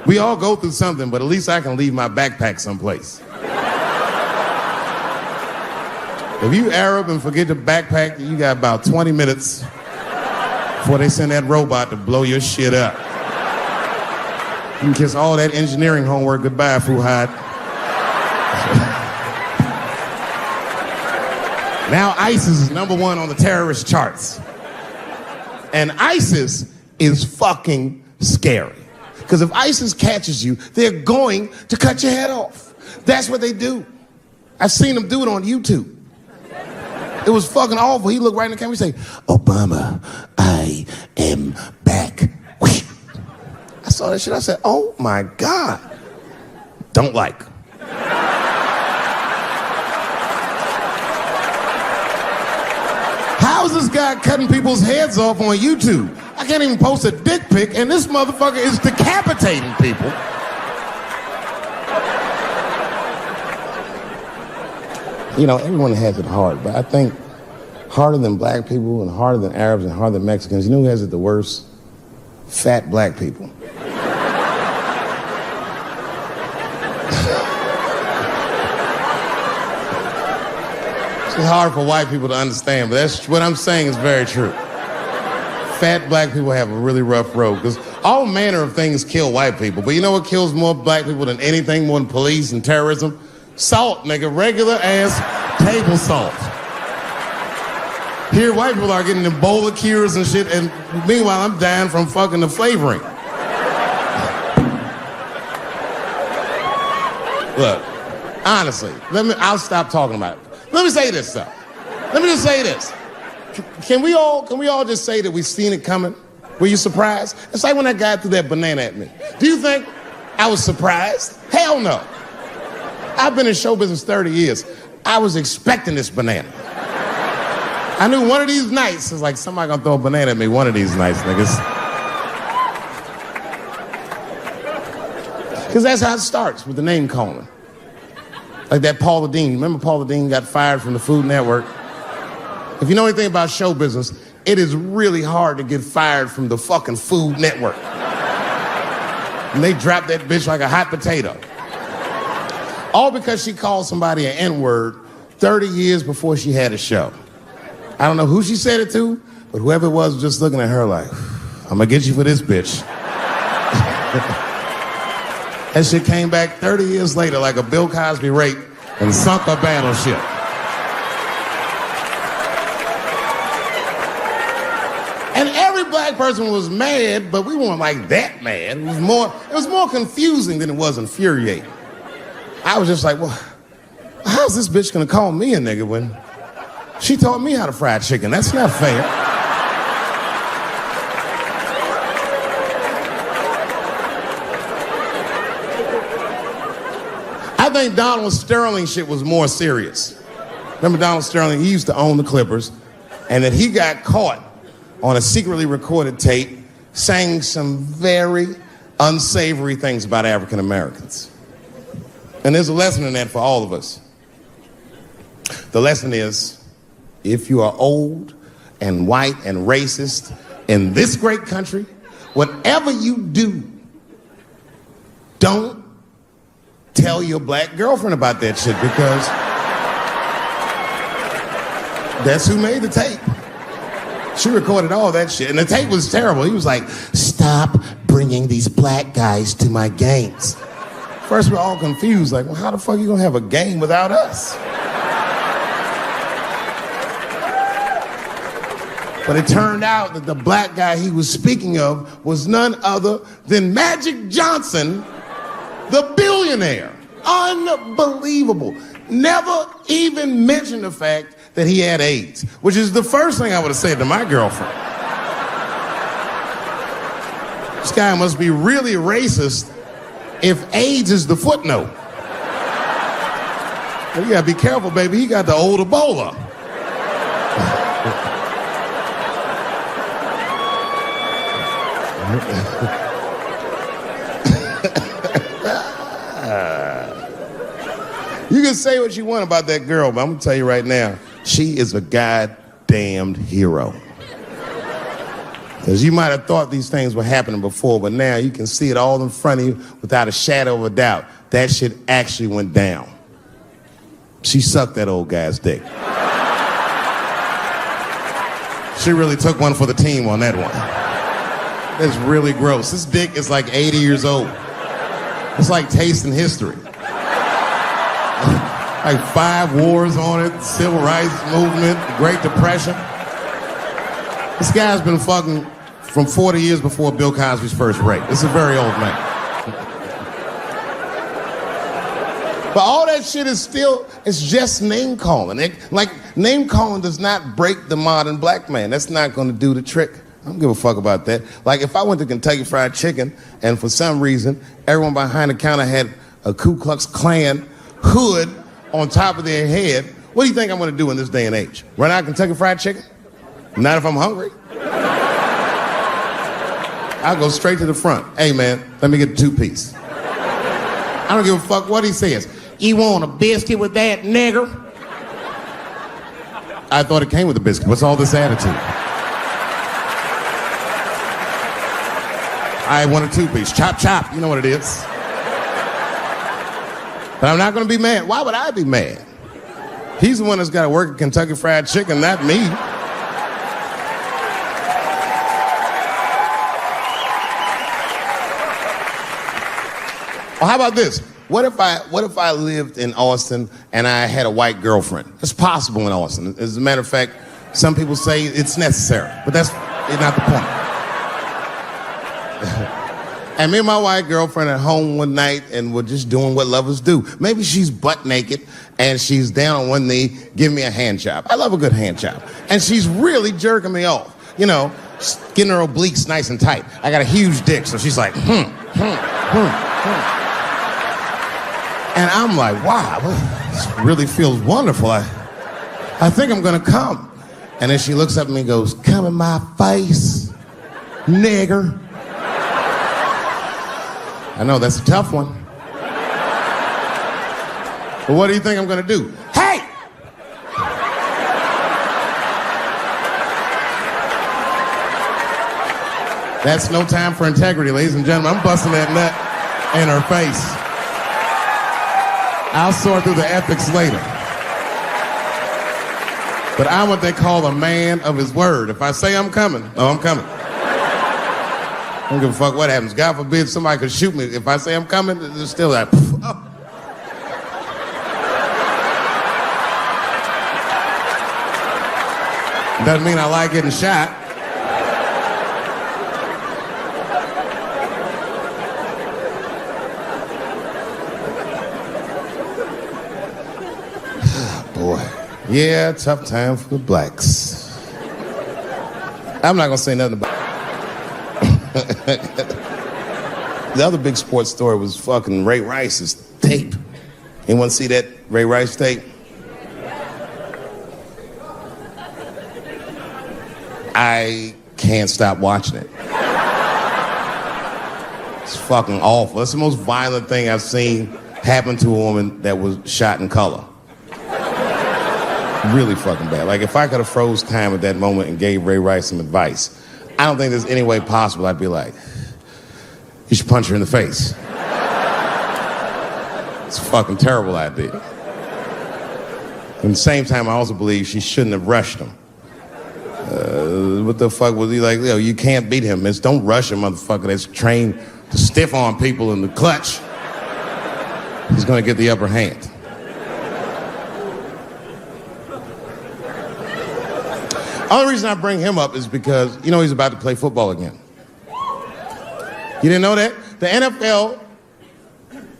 We all go through something, but at least I can leave my backpack someplace. If you Arab and forget the backpack, you got about 20 minutes before they send that robot to blow your shit up. You can kiss all that engineering homework goodbye, Fuhad. Now ISIS is #1 on the terrorist charts. And ISIS is fucking scary. Because if ISIS catches you, they're going to cut your head off. That's what they do. I've seen them do it on YouTube. It was fucking awful. He looked right in the camera and say, Obama, I am back. I saw that shit. I said, oh my God. Don't like. How is this guy cutting people's heads off on YouTube? I can't even post a dick pic, and this motherfucker is decapitating people. Everyone has it hard, but I think harder than black people and harder than Arabs and harder than Mexicans, you know who has it the worst? Fat black people. It's hard for white people to understand, but that's what I'm saying is very true. Fat black people have a really rough road because all manner of things kill white people. But you know what kills more black people than anything, more than police and terrorism? Salt, nigga. Regular ass table salt. Here, white people are getting Ebola cures and shit, and meanwhile, I'm dying from fucking the flavoring. Look, honestly, I'll stop talking about it. Let me say this, though. Let me just say this. Can we all just say that we've seen it coming? Were you surprised? It's like when that guy threw that banana at me. Do you think I was surprised? Hell no. I've been in show business 30 years. I was expecting this banana. I knew one of these nights, it's like somebody gonna throw a banana at me one of these nights, niggas. Because that's how it starts, with the name calling. Like that Paula Deen. Remember Paula Deen got fired from the Food Network? If you know anything about show business, it is really hard to get fired from the fucking Food Network. And they dropped that bitch like a hot potato. All because she called somebody an N-word 30 years before she had a show. I don't know who she said it to, but whoever it was just looking at her like, I'm gonna get you for this bitch. That shit came back 30 years later like a Bill Cosby rape and sunk a battleship. And every black person was mad, but we weren't like that mad. It was more confusing than it was infuriating. I was just like, well, how's this bitch gonna call me a nigga when she taught me how to fry chicken? That's not fair. I think Donald Sterling shit was more serious. Remember Donald Sterling? He used to own the Clippers, and that he got caught on a secretly recorded tape saying some very unsavory things about African Americans. And there's a lesson in that for all of us. The lesson is, if you are old and white and racist in this great country, whatever you do, don't tell your black girlfriend about that shit, because that's who made the tape. She recorded all that shit, and the tape was terrible. He was like, stop bringing these black guys to my games. First, we're all confused, like, well, how the fuck are you gonna have a game without us? But it turned out that the black guy he was speaking of was none other than Magic Johnson, the billionaire. Unbelievable. Never even mentioned the fact that he had AIDS, which is the first thing I would have said to my girlfriend. This guy must be really racist if AIDS is the footnote. Well, you gotta be careful, baby. He got the old Ebola. You can say what you want about that girl, but I'm gonna tell you right now, she is a goddamned hero. Because you might have thought these things were happening before, but now you can see it all in front of you without a shadow of a doubt. That shit actually went down. She sucked that old guy's dick. She really took one for the team on that one. That's really gross. This dick is like 80 years old. It's like tasting history. Like 5 wars on it, civil rights movement, Great Depression. This guy's been fucking from 40 years before Bill Cosby's first rape. This is a very old man. But all that shit is still, it's just name calling. Like, name calling does not break the modern black man. That's not gonna do the trick. I don't give a fuck about that. Like, if I went to Kentucky Fried Chicken and for some reason everyone behind the counter had a Ku Klux Klan hood on top of their head, what do you think I'm gonna do in this day and age? Run out Kentucky Fried Chicken? Not if I'm hungry. I'll go straight to the front. Hey man, let me get a 2-piece. I don't give a fuck what he says. You want a biscuit with that, nigger? I thought it came with a biscuit. What's all this attitude? I want a 2-piece. Chop, chop. You know what it is. But I'm not going to be mad. Why would I be mad? He's the one that's got to work at Kentucky Fried Chicken, not me. Or how about this? What if I lived in Austin and I had a white girlfriend? It's possible in Austin. As a matter of fact, some people say it's necessary, but that's not the point. And me and my white girlfriend at home one night and we're just doing what lovers do. Maybe she's butt naked and she's down on one knee giving me a hand job. I love a good hand job. And she's really jerking me off. You know, getting her obliques nice and tight. I got a huge dick, so she's like, And I'm like, wow, this really feels wonderful. I think I'm gonna come. And then she looks up at me and goes, come in my face, nigger. I know, that's a tough one. But what do you think I'm gonna do? Hey! That's no time for integrity, ladies and gentlemen. I'm busting that nut in her face. I'll sort through the ethics later. But I'm what they call a man of his word. If I say I'm coming, I'm coming. I don't give a fuck what happens. God forbid somebody could shoot me. If I say I'm coming, it's still like, oh. Doesn't mean I like getting shot. Boy. Yeah, tough time for the blacks. I'm not gonna say nothing about it. The other big sports story was fucking Ray Rice's tape. Anyone see that Ray Rice tape? I can't stop watching it. It's fucking awful. It's the most violent thing I've seen happen to a woman that was shot in color. Really fucking bad. Like, if I could have froze time at that moment and gave Ray Rice some advice, I don't think there's any way possible I'd be like, you should punch her in the face. It's a fucking terrible idea. At the same time, I also believe she shouldn't have rushed him. What the fuck was he like? Yo, you can't beat him. It's don't rush a motherfucker that's trained to stiff arm people in the clutch. He's gonna get the upper hand. Only reason I bring him up is because, you know, he's about to play football again. You didn't know that? The NFL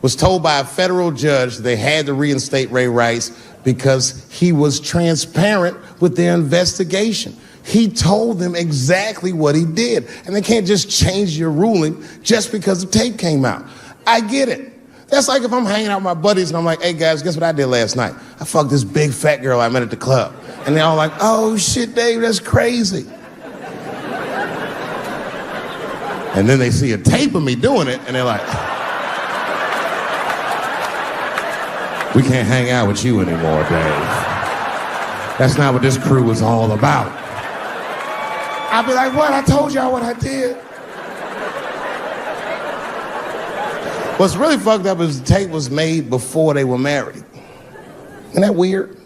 was told by a federal judge they had to reinstate Ray Rice because he was transparent with their investigation. He told them exactly what he did. And they can't just change your ruling just because the tape came out. I get it. That's like if I'm hanging out with my buddies and I'm like, hey guys, guess what I did last night? I fucked this big fat girl I met at the club. And they're all like, oh shit, Dave, that's crazy. And then they see a tape of me doing it and they're like, we can't hang out with you anymore, Dave. That's not what this crew was all about. I'll be like, what? I told y'all what I did. What's really fucked up is the tape was made before they were married. Isn't that weird?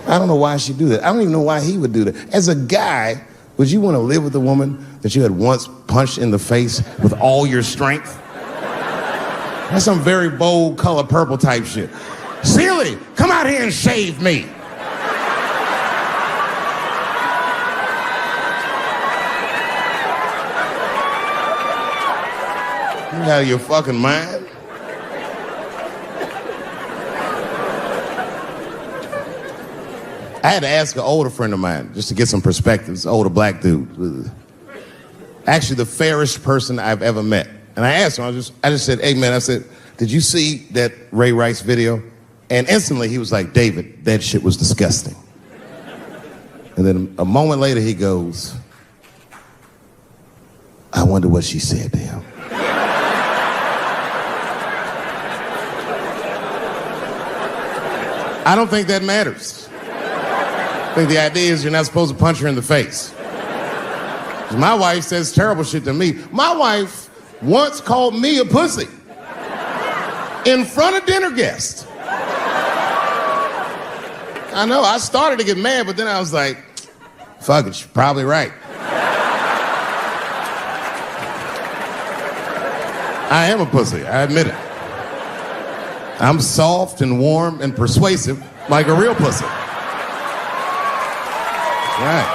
I don't know why she'd do that. I don't even know why he would do that. As a guy, would you want to live with a woman that you had once punched in the face with all your strength? That's some very bold color purple type shit. Sealy, come out here and shave me. You out of your fucking mind? I had to ask an older friend of mine just to get some perspective. This older black dude. Actually, the fairest person I've ever met. And I asked him, I just said, hey man, I said, did you see that Ray Rice video? And instantly he was like, David, that shit was disgusting. And then a moment later he goes, I wonder what she said to him. I don't think that matters. I think the idea is you're not supposed to punch her in the face. My wife says terrible shit to me. My wife once called me a pussy in front of dinner guests. I know, I started to get mad, but then I was like, fuck it, she's probably right. I am a pussy, I admit it. I'm soft and warm and persuasive like a real pussy. Right.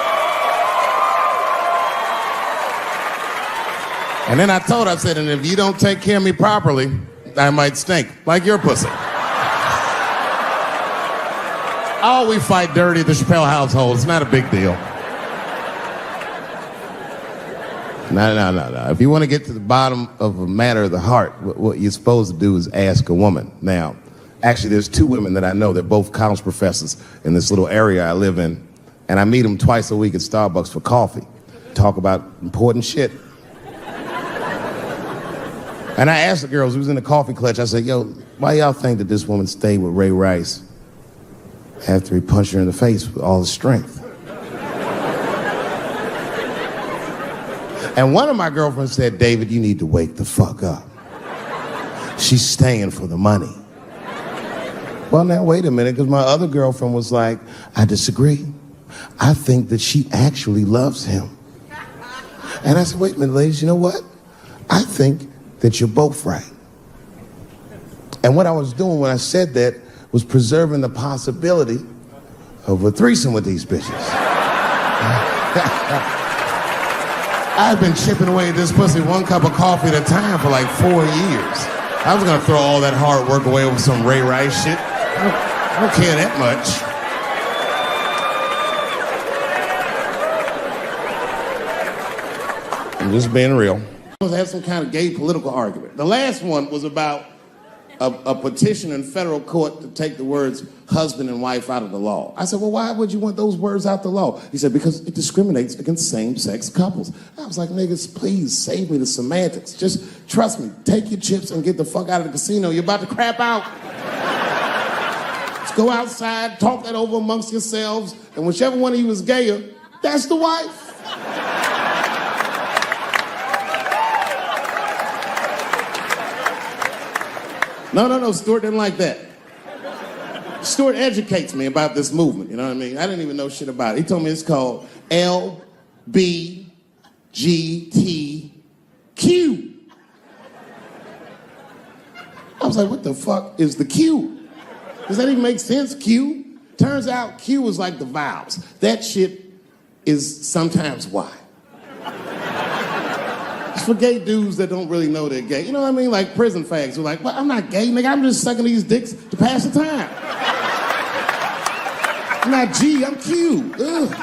And then I said, and if you don't take care of me properly, I might stink like your pussy. Oh, we fight dirty at the Chappelle household. It's not a big deal. No. If you want to get to the bottom of a matter of the heart, what you're supposed to do is ask a woman. Now, actually, there's two women that I know. They're both college professors in this little area I live in. And I meet them twice a week at Starbucks for coffee. Talk about important shit. And I asked the girls who was in the coffee clutch, I said, yo, why y'all think that this woman stayed with Ray Rice after he punched her in the face with all his strength? And one of my girlfriends said, David, you need to wake the fuck up. She's staying for the money. Well, now, wait a minute, because my other girlfriend was like, I disagree. I think that she actually loves him. And I said, wait a minute, ladies, you know what? I think that you're both right. And what I was doing when I said that was preserving the possibility of a threesome with these bitches. I've been chipping away at this pussy one cup of coffee at a time for like 4 years. I was gonna throw all that hard work away with some Ray Rice shit. I don't care that much. I'm just being real. I had some kind of gay political argument. The last one was about a petition in federal court to take the words husband and wife out of the law. I said, well, why would you want those words out the law? He said, because it discriminates against same-sex couples. I was like, niggas, please save me the semantics. Just trust me, take your chips and get the fuck out of the casino. You're about to crap out. Just go outside, talk that over amongst yourselves, and whichever one of you is gayer, that's the wife. No, Stuart didn't like that. Stuart educates me about this movement, you know what I mean? I didn't even know shit about it. He told me it's called LBGTQ. I was like, what the fuck is the Q? Does that even make sense, Q? Turns out Q is like the vowels. That shit is sometimes Y. It's for gay dudes that don't really know they're gay. You know what I mean? Like prison fags who are like, well, I'm not gay, nigga. I'm just sucking these dicks to pass the time. I'm not G, I'm Q. Ugh.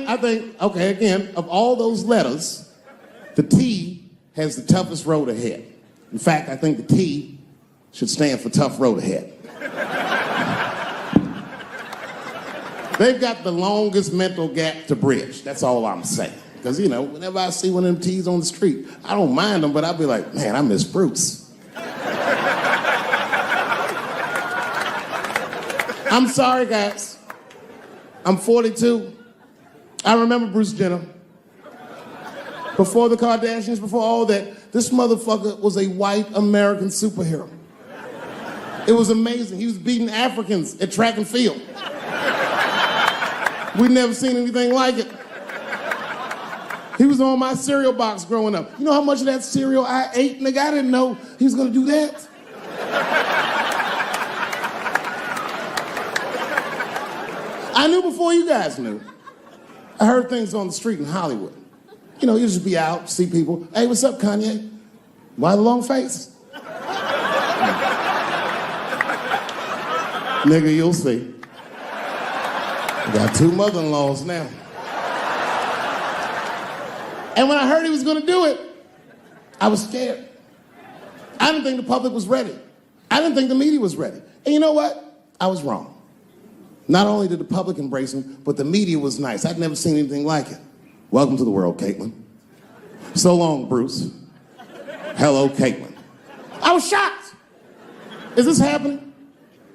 I think, okay, again, of all those letters, the T has the toughest road ahead. In fact, I think the T should stand for tough road ahead. They've got the longest mental gap to bridge. That's all I'm saying. Because, you know, whenever I see one of them T's on the street, I don't mind them, but I'll be like, man, I miss Bruce. I'm sorry, guys. I'm 42. I remember Bruce Jenner. Before the Kardashians, before all that, this motherfucker was a white American superhero. It was amazing. He was beating Africans at track and field. We'd never seen anything like it. He was on my cereal box growing up. You know how much of that cereal I ate, nigga? I didn't know he was gonna do that. I knew before you guys knew. I heard things on the street in Hollywood. You know, you just be out, see people. Hey, what's up, Kanye? Why the long face? Nigga, you'll see. I got 2 mother-in-laws now. And when I heard he was gonna do it, I was scared. I didn't think the public was ready. I didn't think the media was ready. And you know what? I was wrong. Not only did the public embrace him, but the media was nice. I'd never seen anything like it. Welcome to the world, Caitlin. So long, Bruce. Hello, Caitlin. I was shocked. Is this happening?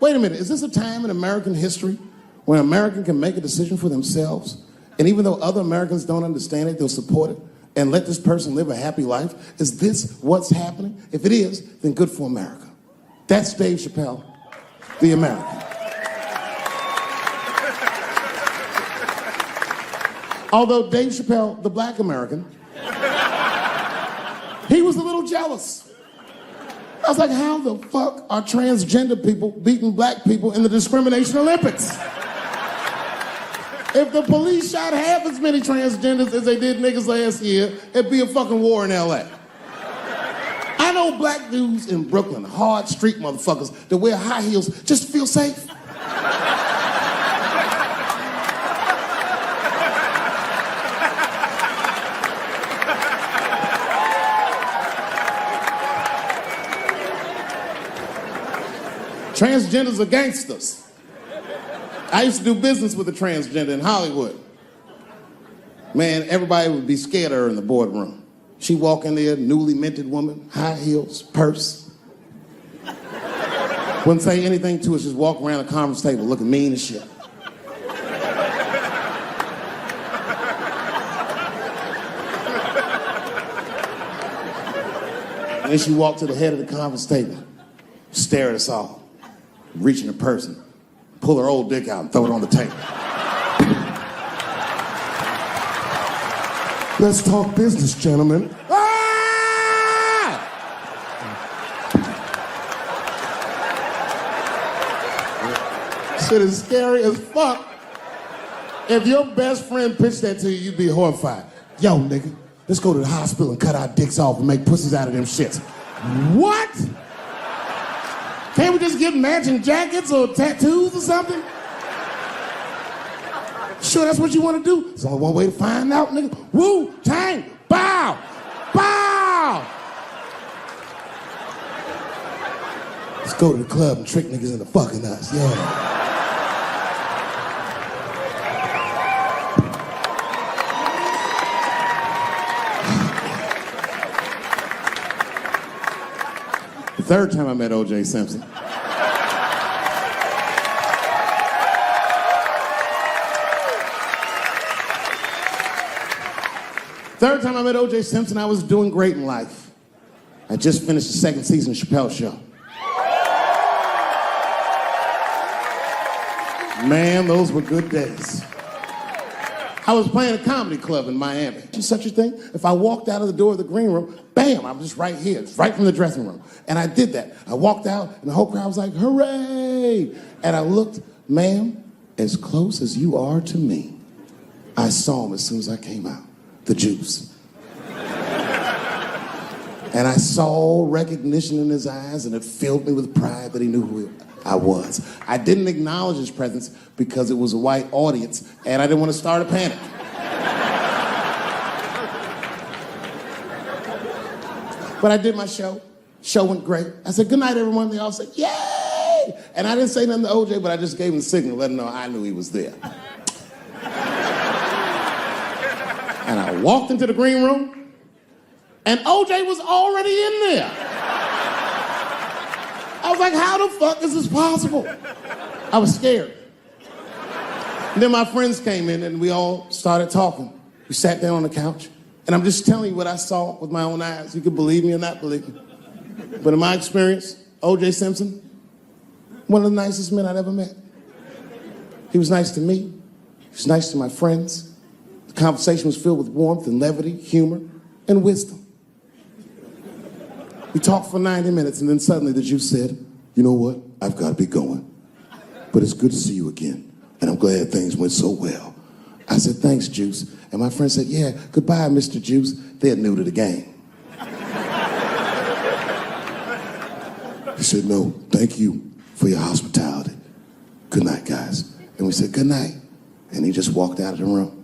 Wait a minute, is this a time in American history when an American can make a decision for themselves? And even though other Americans don't understand it, they'll support it and let this person live a happy life? Is this what's happening? If it is, then good for America. That's Dave Chappelle, the American. Although Dave Chappelle, the black American, he was a little jealous. I was like, how the fuck are transgender people beating black people in the discrimination Olympics? If the police shot half as many transgenders as they did niggas last year, it'd be a fucking war in LA. I know black dudes in Brooklyn, hard street motherfuckers that wear high heels just to feel safe. Transgenders are gangsters. I used to do business with a transgender in Hollywood. Man, everybody would be scared of her in the boardroom. She'd walk in there, newly minted woman, high heels, purse. Wouldn't say anything to us, just walk around the conference table looking mean as shit. And then she walked to the head of the conference table, stare at us all. Reach in her purse and pull her old dick out and throw it on the table. Let's talk business, gentlemen. Ah! Shit is scary as fuck. If your best friend pitched that to you, you'd be horrified. Yo, nigga, let's go to the hospital and cut our dicks off and make pussies out of them shits. What? Can't we just get matching jackets or tattoos or something? Sure, that's what you want to do? There's only one way to find out, nigga. Wu-Tang, bow, bow. Let's go to the club and trick niggas into fucking us, yeah. The third time I met O.J. Simpson. Third time I met O.J. Simpson, I was doing great in life. I just finished the second season of Chappelle Show. Man, those were good days. I was playing a comedy club in Miami. Such a thing, if I walked out of the door of the green room, bam, I'm just right here, it's right from the dressing room. And I did that. I walked out, and the whole crowd was like, hooray! And I looked, ma'am, as close as you are to me, I saw him as soon as I came out, the juice. And I saw recognition in his eyes, and it filled me with pride that he knew who I was. I didn't acknowledge his presence because it was a white audience, and I didn't want to start a panic. But I did my show. Show went great. I said, good night, everyone. They all said, yay! And I didn't say nothing to OJ, but I just gave him the signal, let him know I knew he was there. And I walked into the green room, and OJ was already in there. I was like, how the fuck is this possible? I was scared. And then my friends came in, and we all started talking. We sat down on the couch. And I'm just telling you what I saw with my own eyes. You can believe me or not believe me. But in my experience, O.J. Simpson, one of the nicest men I'd ever met. He was nice to me. He was nice to my friends. The conversation was filled with warmth and levity, humor, and wisdom. We talked for 90 minutes, and then suddenly the Juice said, you know what? I've got to be going. But it's good to see you again. And I'm glad things went so well. I said, thanks, Juice. And my friend said, yeah, goodbye, Mr. Juice. They're new to the game. He said, no, thank you for your hospitality. Good night, guys. And we said, good night. And he just walked out of the room.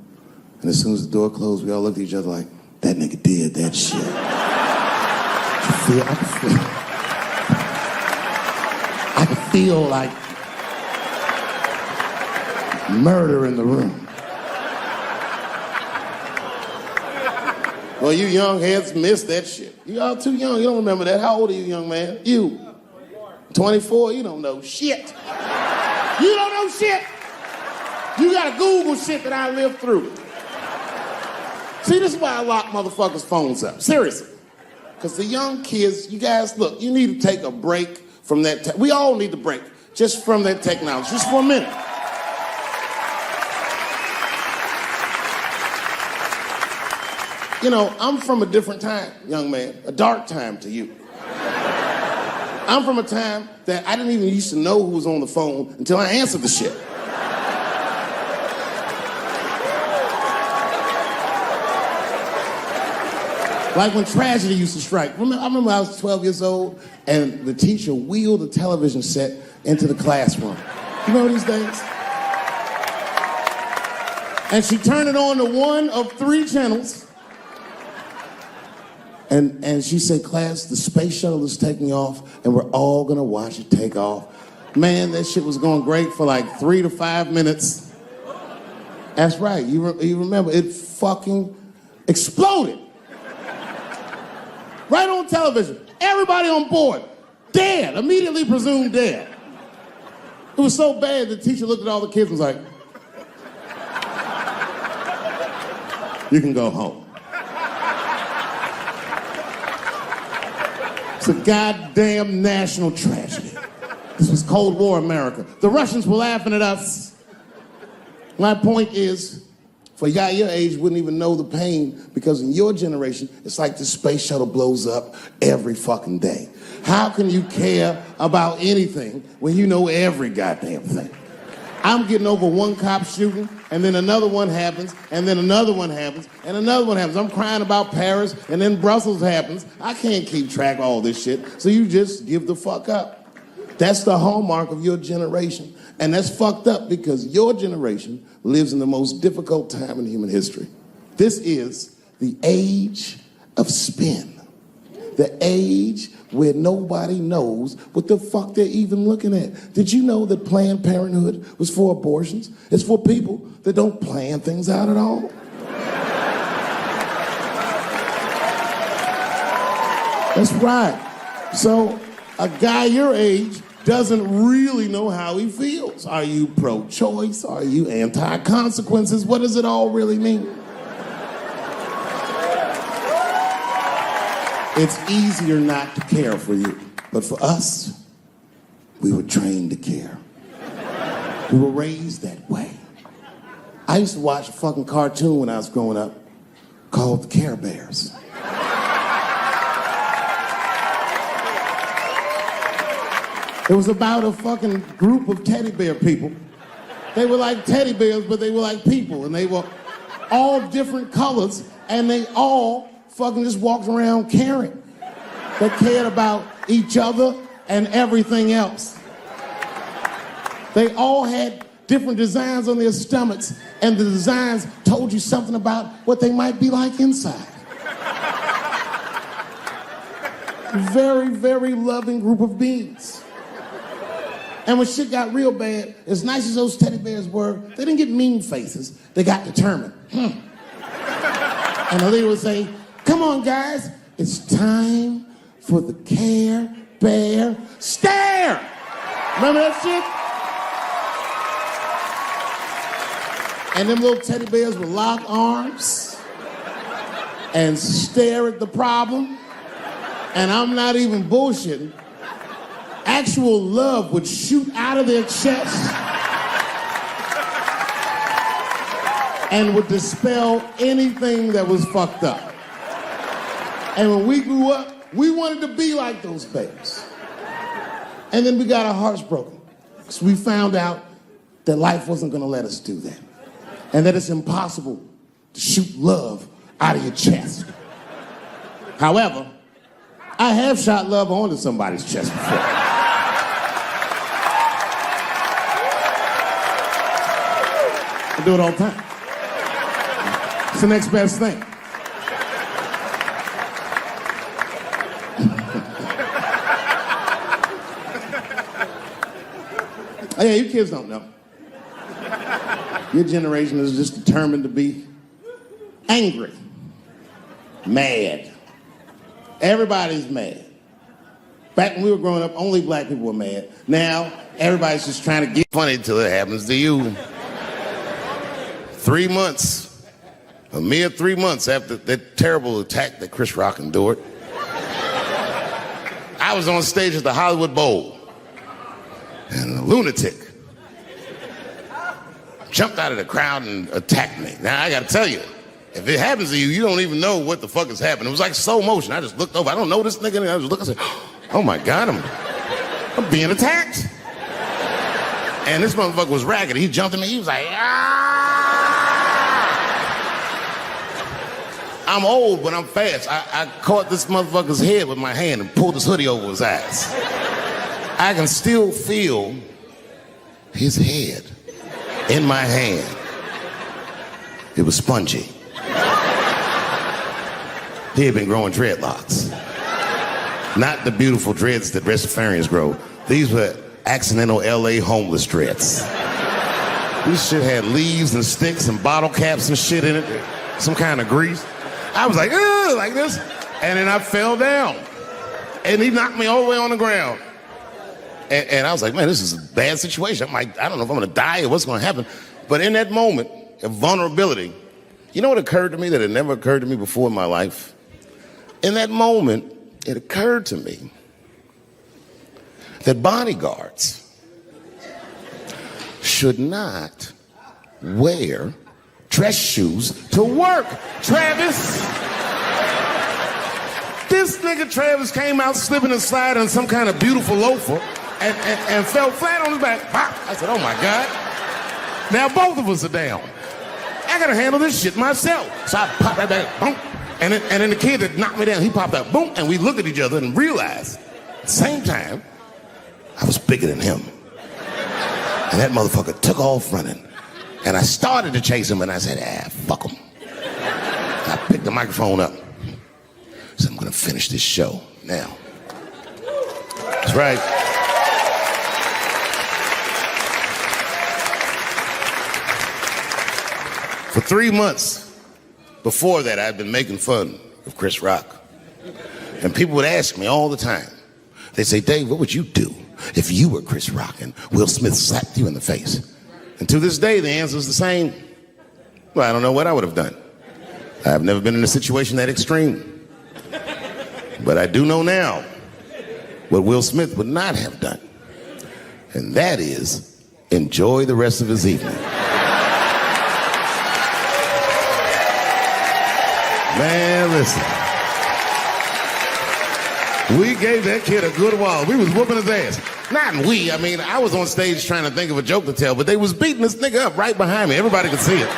And as soon as the door closed, we all looked at each other like, that nigga did that shit. I could feel like murder in the room. Well, you young heads missed that shit. You all too young. You don't remember that. How old are you, young man? You. 24. You don't know shit. You don't know shit. You gotta Google shit that I lived through. See, this is why I lock motherfuckers' phones up. Seriously. Because the young kids, you guys, look, you need to take a break from that. We all need to break just from that technology, just for a minute. You know, I'm from a different time, young man, a dark time to you. I'm from a time that I didn't even used to know who was on the phone until I answered the shit. Like when tragedy used to strike. I remember I was 12 years old and the teacher wheeled a television set into the classroom. You remember these days? And she turned it on to one of 3 channels. And she said, class, the space shuttle is taking off and we're all gonna watch it take off. Man, that shit was going great for like 3 to 5 minutes. That's right, you remember, it fucking exploded. Right on television, everybody on board, dead, immediately presumed dead. It was so bad, the teacher looked at all the kids and was like, you can go home. It's a goddamn national tragedy. This was Cold War America. The Russians were laughing at us. My point is, for a guy your age wouldn't even know the pain because in your generation, it's like the space shuttle blows up every fucking day. How can you care about anything when you know every goddamn thing? I'm getting over one cop shooting, and then another one happens, and then another one happens, and another one happens. I'm crying about Paris, and then Brussels happens. I can't keep track of all this shit, so you just give the fuck up. That's the hallmark of your generation. And that's fucked up because your generation lives in the most difficult time in human history. This is the age of spin. The age where nobody knows what the fuck they're even looking at. Did you know that Planned Parenthood was for abortions? It's for people that don't plan things out at all. That's right. So a guy your age doesn't really know how he feels. Are you pro-choice? Are you anti-consequences? What does it all really mean? It's easier not to care for you. But for us, we were trained to care. We were raised that way. I used to watch a fucking cartoon when I was growing up called The Care Bears. It was about a fucking group of teddy bear people. They were like teddy bears, but they were like people, and they were all different colors, and they all fucking just walked around caring. They cared about each other and everything else. They all had different designs on their stomachs, and the designs told you something about what they might be like inside. Very, very loving group of beings. And when shit got real bad, as nice as those teddy bears were, they didn't get mean faces. They got determined. And the leader would say, come on, guys, it's time for the Care Bear stare. Remember that shit? And them little teddy bears would lock arms and stare at the problem. And I'm not even bullshitting. Actual love would shoot out of their chest and would dispel anything that was fucked up. And when we grew up, we wanted to be like those bears. And then we got our hearts broken because we found out that life wasn't gonna let us do that. And that it's impossible to shoot love out of your chest. However, I have shot love onto somebody's chest before. I do it all the time. It's the next best thing. Oh yeah, you kids don't know. Your generation is just determined to be angry, mad. Everybody's mad. Back when we were growing up, only black people were mad. Now, everybody's just trying to get
Funny till it happens to you. 3 months, a mere 3 months after that terrible attack that Chris Rock endured, I was on stage at the Hollywood Bowl. And a lunatic jumped out of the crowd and attacked me. Now, I gotta tell you, if it happens to you, you don't even know what the fuck is happening. It was like slow motion. I just looked over. I don't know this nigga. And I just looked and said, oh my God, I'm being attacked. And this motherfucker was ragged. He jumped at me. He was like, ah! I'm old, but I'm fast. I caught this motherfucker's head with my hand and pulled his hoodie over his eyes. I can still feel his head in my hand. It was spongy. He had been growing dreadlocks. Not the beautiful dreads that Rastafarians grow. These were accidental LA homeless dreads. This shit had leaves and sticks and bottle caps and shit in it. Some kind of grease. I was like, ugh, like this. And then I fell down. And he knocked me all the way on the ground. And I was like, man, this is a bad situation. I'm like, I don't know if I'm gonna die or what's gonna happen. But in that moment of vulnerability, you know what occurred to me that had never occurred to me before in my life? In that moment, it occurred to me that bodyguards should not wear dress shoes to work. Travis! This nigga Travis came out slipping and sliding on some kind of beautiful loafer and fell flat on his back. Bop. I said, oh my God. Now both of us are down. I gotta handle this shit myself. So I popped right back, boom. And then the kid that knocked me down, he popped up, boom. And we looked at each other and realized at the same time, I was bigger than him. And that motherfucker took off running. And I started to chase him and I said, fuck him. I picked the microphone up. So I'm gonna finish this show now. That's right. For 3 months before that, I'd been making fun of Chris Rock. And people would ask me all the time. They'd say, Dave, what would you do if you were Chris Rock and Will Smith slapped you in the face? And to this day, the answer is the same. Well, I don't know what I would have done. I've never been in a situation that extreme. But I do know now what Will Smith would not have done. And that is enjoy the rest of his evening. Man, listen. We gave that kid a good while. We was whooping his ass. Not we, I mean, I was on stage trying to think of a joke to tell, but they was beating this nigga up right behind me. Everybody could see it.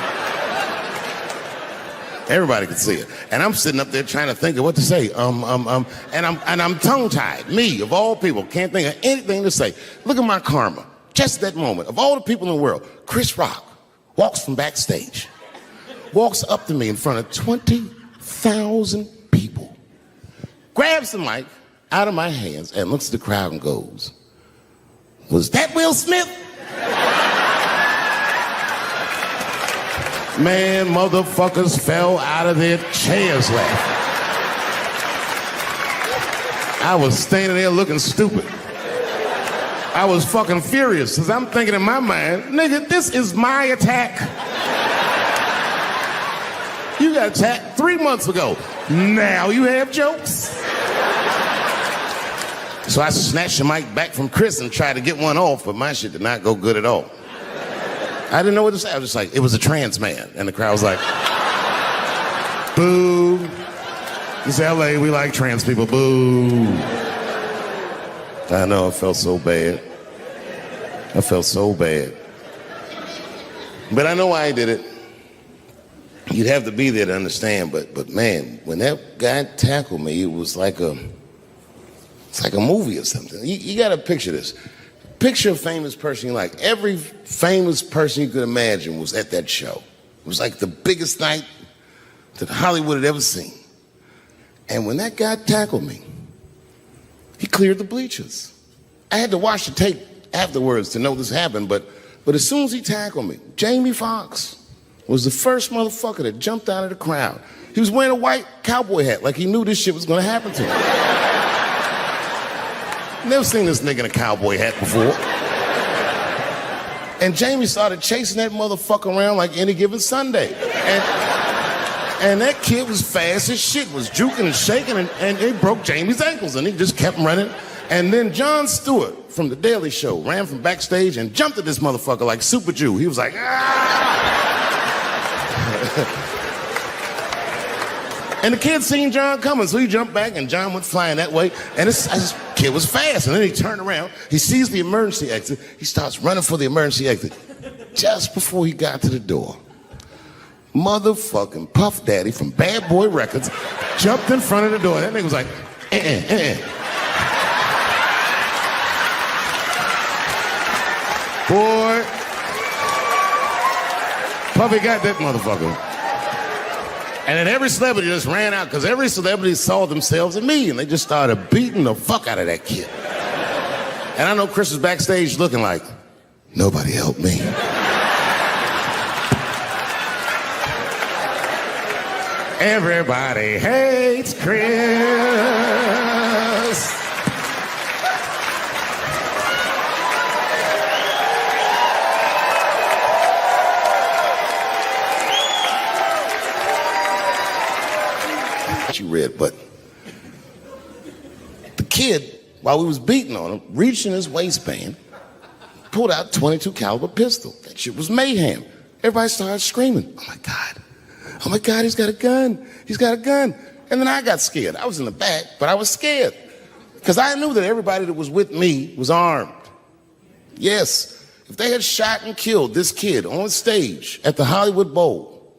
Everybody could see it. And I'm sitting up there trying to think of what to say. And I'm tongue-tied. Me, of all people, can't think of anything to say. Look at my karma. Just that moment. Of all the people in the world, Chris Rock walks from backstage, walks up to me in front of 20,000 people, grabs the mic out of my hands and looks at the crowd and goes, was that Will Smith? Man, motherfuckers fell out of their chairs laughing. I was standing there looking stupid. I was fucking furious because I'm thinking in my mind, nigga, this is my attack. You got attacked 3 months ago. Now you have jokes. So I snatched the mic back from Chris and tried to get one off, but my shit did not go good at all. I didn't know what to say. I was just like, it was a trans man. And the crowd was like, boo. It's LA, we like trans people, boo. I know, I felt so bad. I felt so bad. But I know why I did it. You'd have to be there to understand, but man, when that guy tackled me, it was like it's like a movie or something. You gotta picture this. Picture a famous person you like. Every famous person you could imagine was at that show. It was like the biggest night that Hollywood had ever seen. And when that guy tackled me, he cleared the bleachers. I had to watch the tape afterwards to know this happened, but as soon as he tackled me, Jamie Foxx was the first motherfucker that jumped out of the crowd. He was wearing a white cowboy hat like he knew this shit was gonna happen to him. Never seen this nigga in a cowboy hat before. And Jamie started chasing that motherfucker around like any given Sunday. And that kid was fast as shit, was juking and shaking, and it broke Jamie's ankles, and he just kept running. And then Jon Stewart from The Daily Show ran from backstage and jumped at this motherfucker like Super Jew. He was like, ah! And the kid seen John coming, so he jumped back, and John went flying that way. And this kid was fast. And then he turned around. He sees the emergency exit. He starts running for the emergency exit. Just before he got to the door, motherfucking Puff Daddy from Bad Boy Records jumped in front of the door. That nigga was like, Boy, Puffy got that motherfucker. And then every celebrity just ran out because every celebrity saw themselves in me, and they just started beating the fuck out of that kid. And I know Chris was backstage looking like, nobody helped me. Everybody hates Chris. You read, but the kid, while we was beating on him, reached in his waistband, pulled out a .22 caliber pistol. That shit was mayhem. Everybody started screaming, oh my God, he's got a gun, he's got a gun. And then I got scared. I was in the back, but I was scared because I knew that everybody that was with me was armed. Yes, if they had shot and killed this kid on stage at the Hollywood Bowl,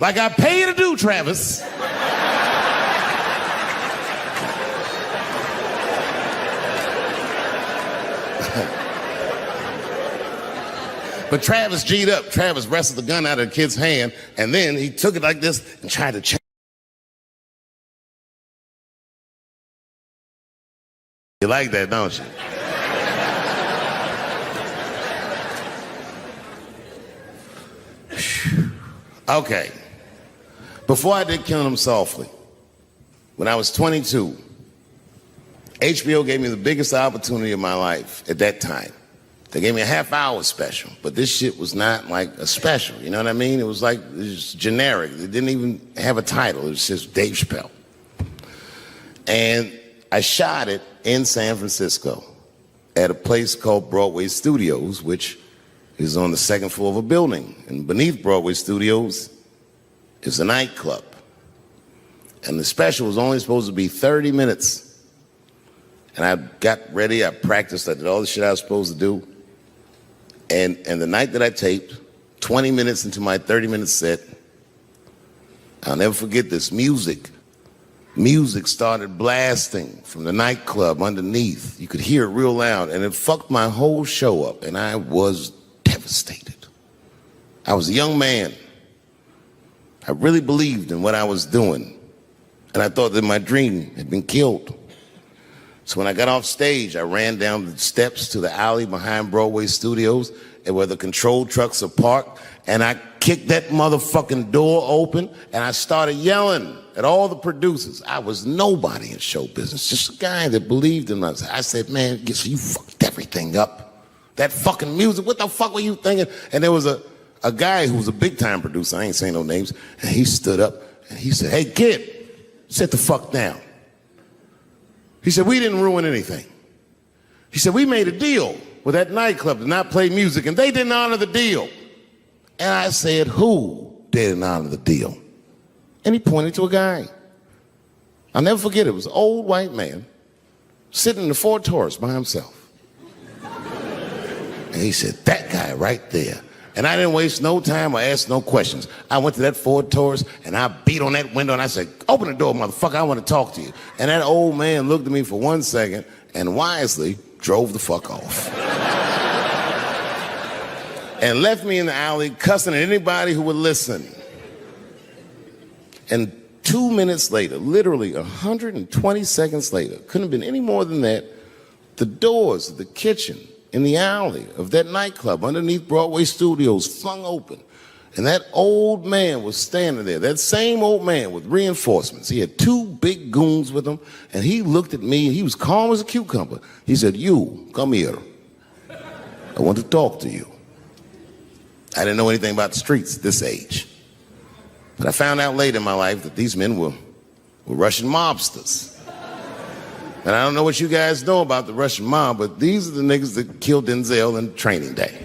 like I pay you to do, Travis, but Travis G'd up. Travis wrestled the gun out of the kid's hand, and then he took it like this and tried to change. You like that, don't you? Okay. Before I did Killing Them Softly, when I was 22, HBO gave me the biggest opportunity of my life at that time. They gave me a half-hour special, but this shit was not like a special, you know what I mean? It was like, it was generic. It didn't even have a title. It was just Dave Chappelle. And I shot it in San Francisco at a place called Broadway Studios, which is on the second floor of a building. And beneath Broadway Studios is a nightclub. And the special was only supposed to be 30 minutes. And I got ready, I practiced, I did all the shit I was supposed to do. And the night that I taped, 20 minutes into my 30-minute set, I'll never forget this, music started blasting from the nightclub underneath. You could hear it real loud, and it fucked my whole show up, and I was devastated. I was a young man. I really believed in what I was doing, and I thought that my dream had been killed. So when I got off stage, I ran down the steps to the alley behind Broadway Studios and where the control trucks are parked, and I kicked that motherfucking door open, and I started yelling at all the producers. I was nobody in show business, just a guy that believed in us. I said, man, so you fucked everything up. That fucking music, what the fuck were you thinking? And there was a guy who was a big-time producer, I ain't saying no names, and he stood up, and he said, hey, kid, sit the fuck down. He said, we didn't ruin anything. He said, we made a deal with that nightclub to not play music, and they didn't honor the deal. And I said, who didn't honor the deal? And he pointed to a guy. I'll never forget it. It was an old white man sitting in the Ford Taurus by himself. And he said, that guy right there. And I didn't waste no time or ask no questions. I went to that Ford Taurus and I beat on that window and I said, open the door, motherfucker, I want to talk to you. And that old man looked at me for 1 second and wisely drove the fuck off. And left me in the alley cussing at anybody who would listen. And 2 minutes later, literally 120 seconds later, couldn't have been any more than that, the doors of the kitchen in the alley of that nightclub underneath Broadway Studios flung open. And that old man was standing there, that same old man with reinforcements. He had 2 big goons with him, and he looked at me, and he was calm as a cucumber. He said, you, come here. I want to talk to you. I didn't know anything about the streets at this age. But I found out later in my life that these men were Russian mobsters. And I don't know what you guys know about the Russian mob, but these are the niggas that killed Denzel in Training Day.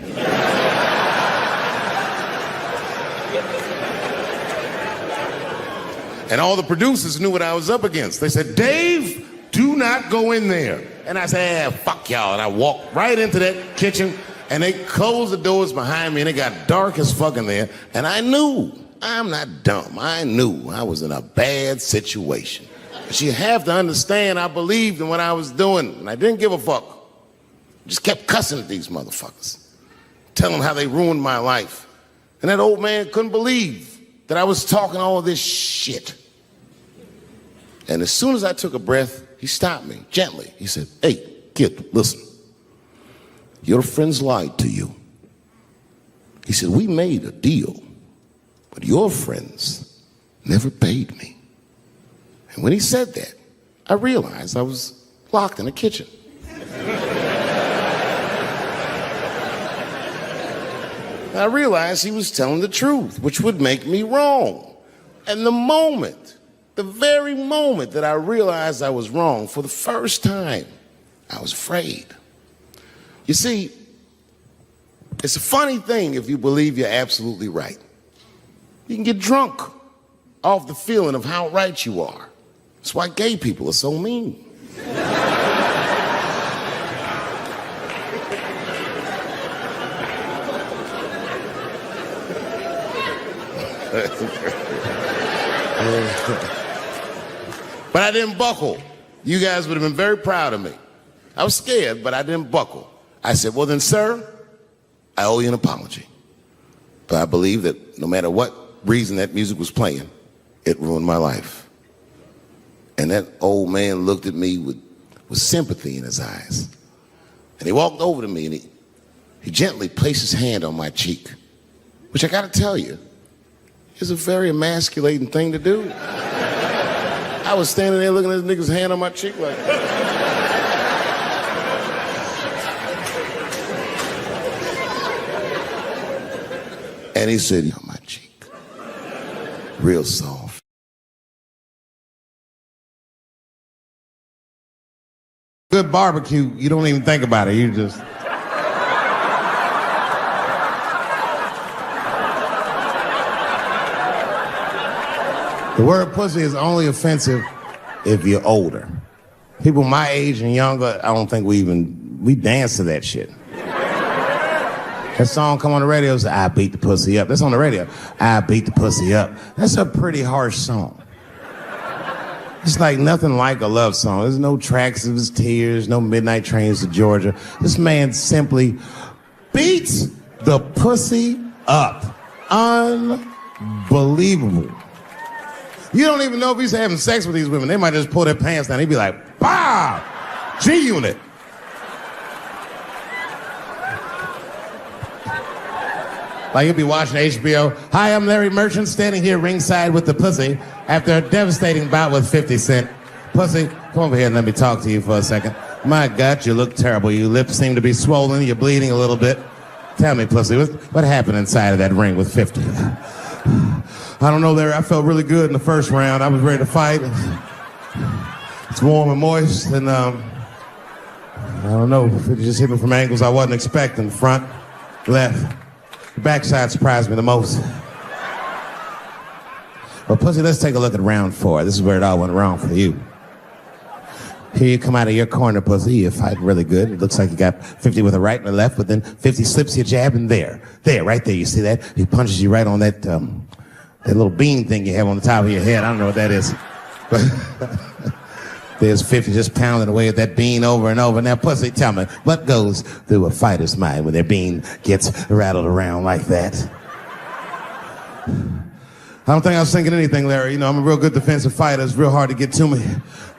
And all the producers knew what I was up against. They said, Dave, do not go in there. And I said, fuck y'all. And I walked right into that kitchen, and they closed the doors behind me, and it got dark as fuck in there. And I knew, I'm not dumb, I knew I was in a bad situation. But you have to understand, I believed in what I was doing, and I didn't give a fuck. Just kept cussing at these motherfuckers, telling them how they ruined my life. And that old man couldn't believe that I was talking all this shit. And as soon as I took a breath, he stopped me gently. He said, hey, kid, listen. Your friends lied to you. He said, we made a deal, but your friends never paid me. And when he said that, I realized I was locked in the kitchen. I realized he was telling the truth, which would make me wrong. And the very moment that I realized I was wrong, for the first time, I was afraid. You see, it's a funny thing if you believe you're absolutely right. You can get drunk off the feeling of how right you are. That's why gay people are so mean. But I didn't buckle. You guys would have been very proud of me. I was scared, but I didn't buckle. I said, well then, sir, I owe you an apology. But I believe that no matter what reason that music was playing, it ruined my life. And that old man looked at me with sympathy in his eyes. And he walked over to me and he gently placed his hand on my cheek, which I gotta tell you, is a very emasculating thing to do. I was standing there looking at this nigga's hand on my cheek like... And he said, on my cheek, real soft.
Good barbecue, you don't even think about it, you just... The word pussy is only offensive if you're older. People my age and younger, I don't think we dance to that shit. That song come on the radio, say, I beat the pussy up. That's on the radio. I beat the pussy up. That's a pretty harsh song. It's like nothing like a love song. There's no tracks of his tears, no midnight trains to Georgia. This man simply beats the pussy up. Unbelievable. You don't even know if he's having sex with these women. They might just pull their pants down. He'd be like, bah! G-Unit. Like you'll be watching HBO. Hi, I'm Larry Merchant, standing here ringside with the pussy after a devastating bout with 50 Cent. Pussy, come over here and let me talk to you for a second. My God, you look terrible. Your lips seem to be swollen. You're bleeding a little bit. Tell me, pussy, what happened inside of that ring with 50? I don't know, Larry. I felt really good in the first round. I was ready to fight. It's warm and moist, and I don't know. It just hit me from angles I wasn't expecting. Front, left. The backside surprised me the most. Well, pussy, let's take a look at round 4. This is where it all went wrong for you. Here you come out of your corner, pussy. You're fighting really good. It looks like you got 50 with a right and a left, but then 50 slips your jab, and there, right there, you see that? He punches you right on that little bean thing you have on the top of your head. I don't know what that is. But there's 50 just pounding away at that bean over and over. Now, pussy, tell me, what goes through a fighter's mind when their bean gets rattled around like that? I don't think I was thinking anything, Larry. You know, I'm a real good defensive fighter. It's real hard to get to me.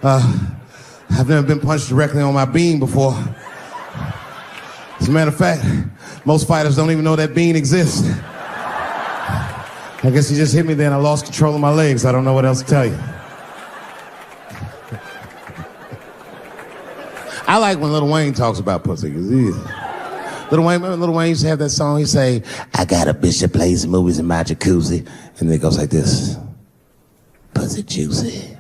I've never been punched directly on my bean before. As a matter of fact, most fighters don't even know that bean exists. I guess he just hit me there and I lost control of my legs. I don't know what else to tell you. I like when Lil Wayne talks about pussy. Lil Wayne used to have that song. He say, I got a bitch that plays movies in my jacuzzi. And then it goes like this. Pussy juicy.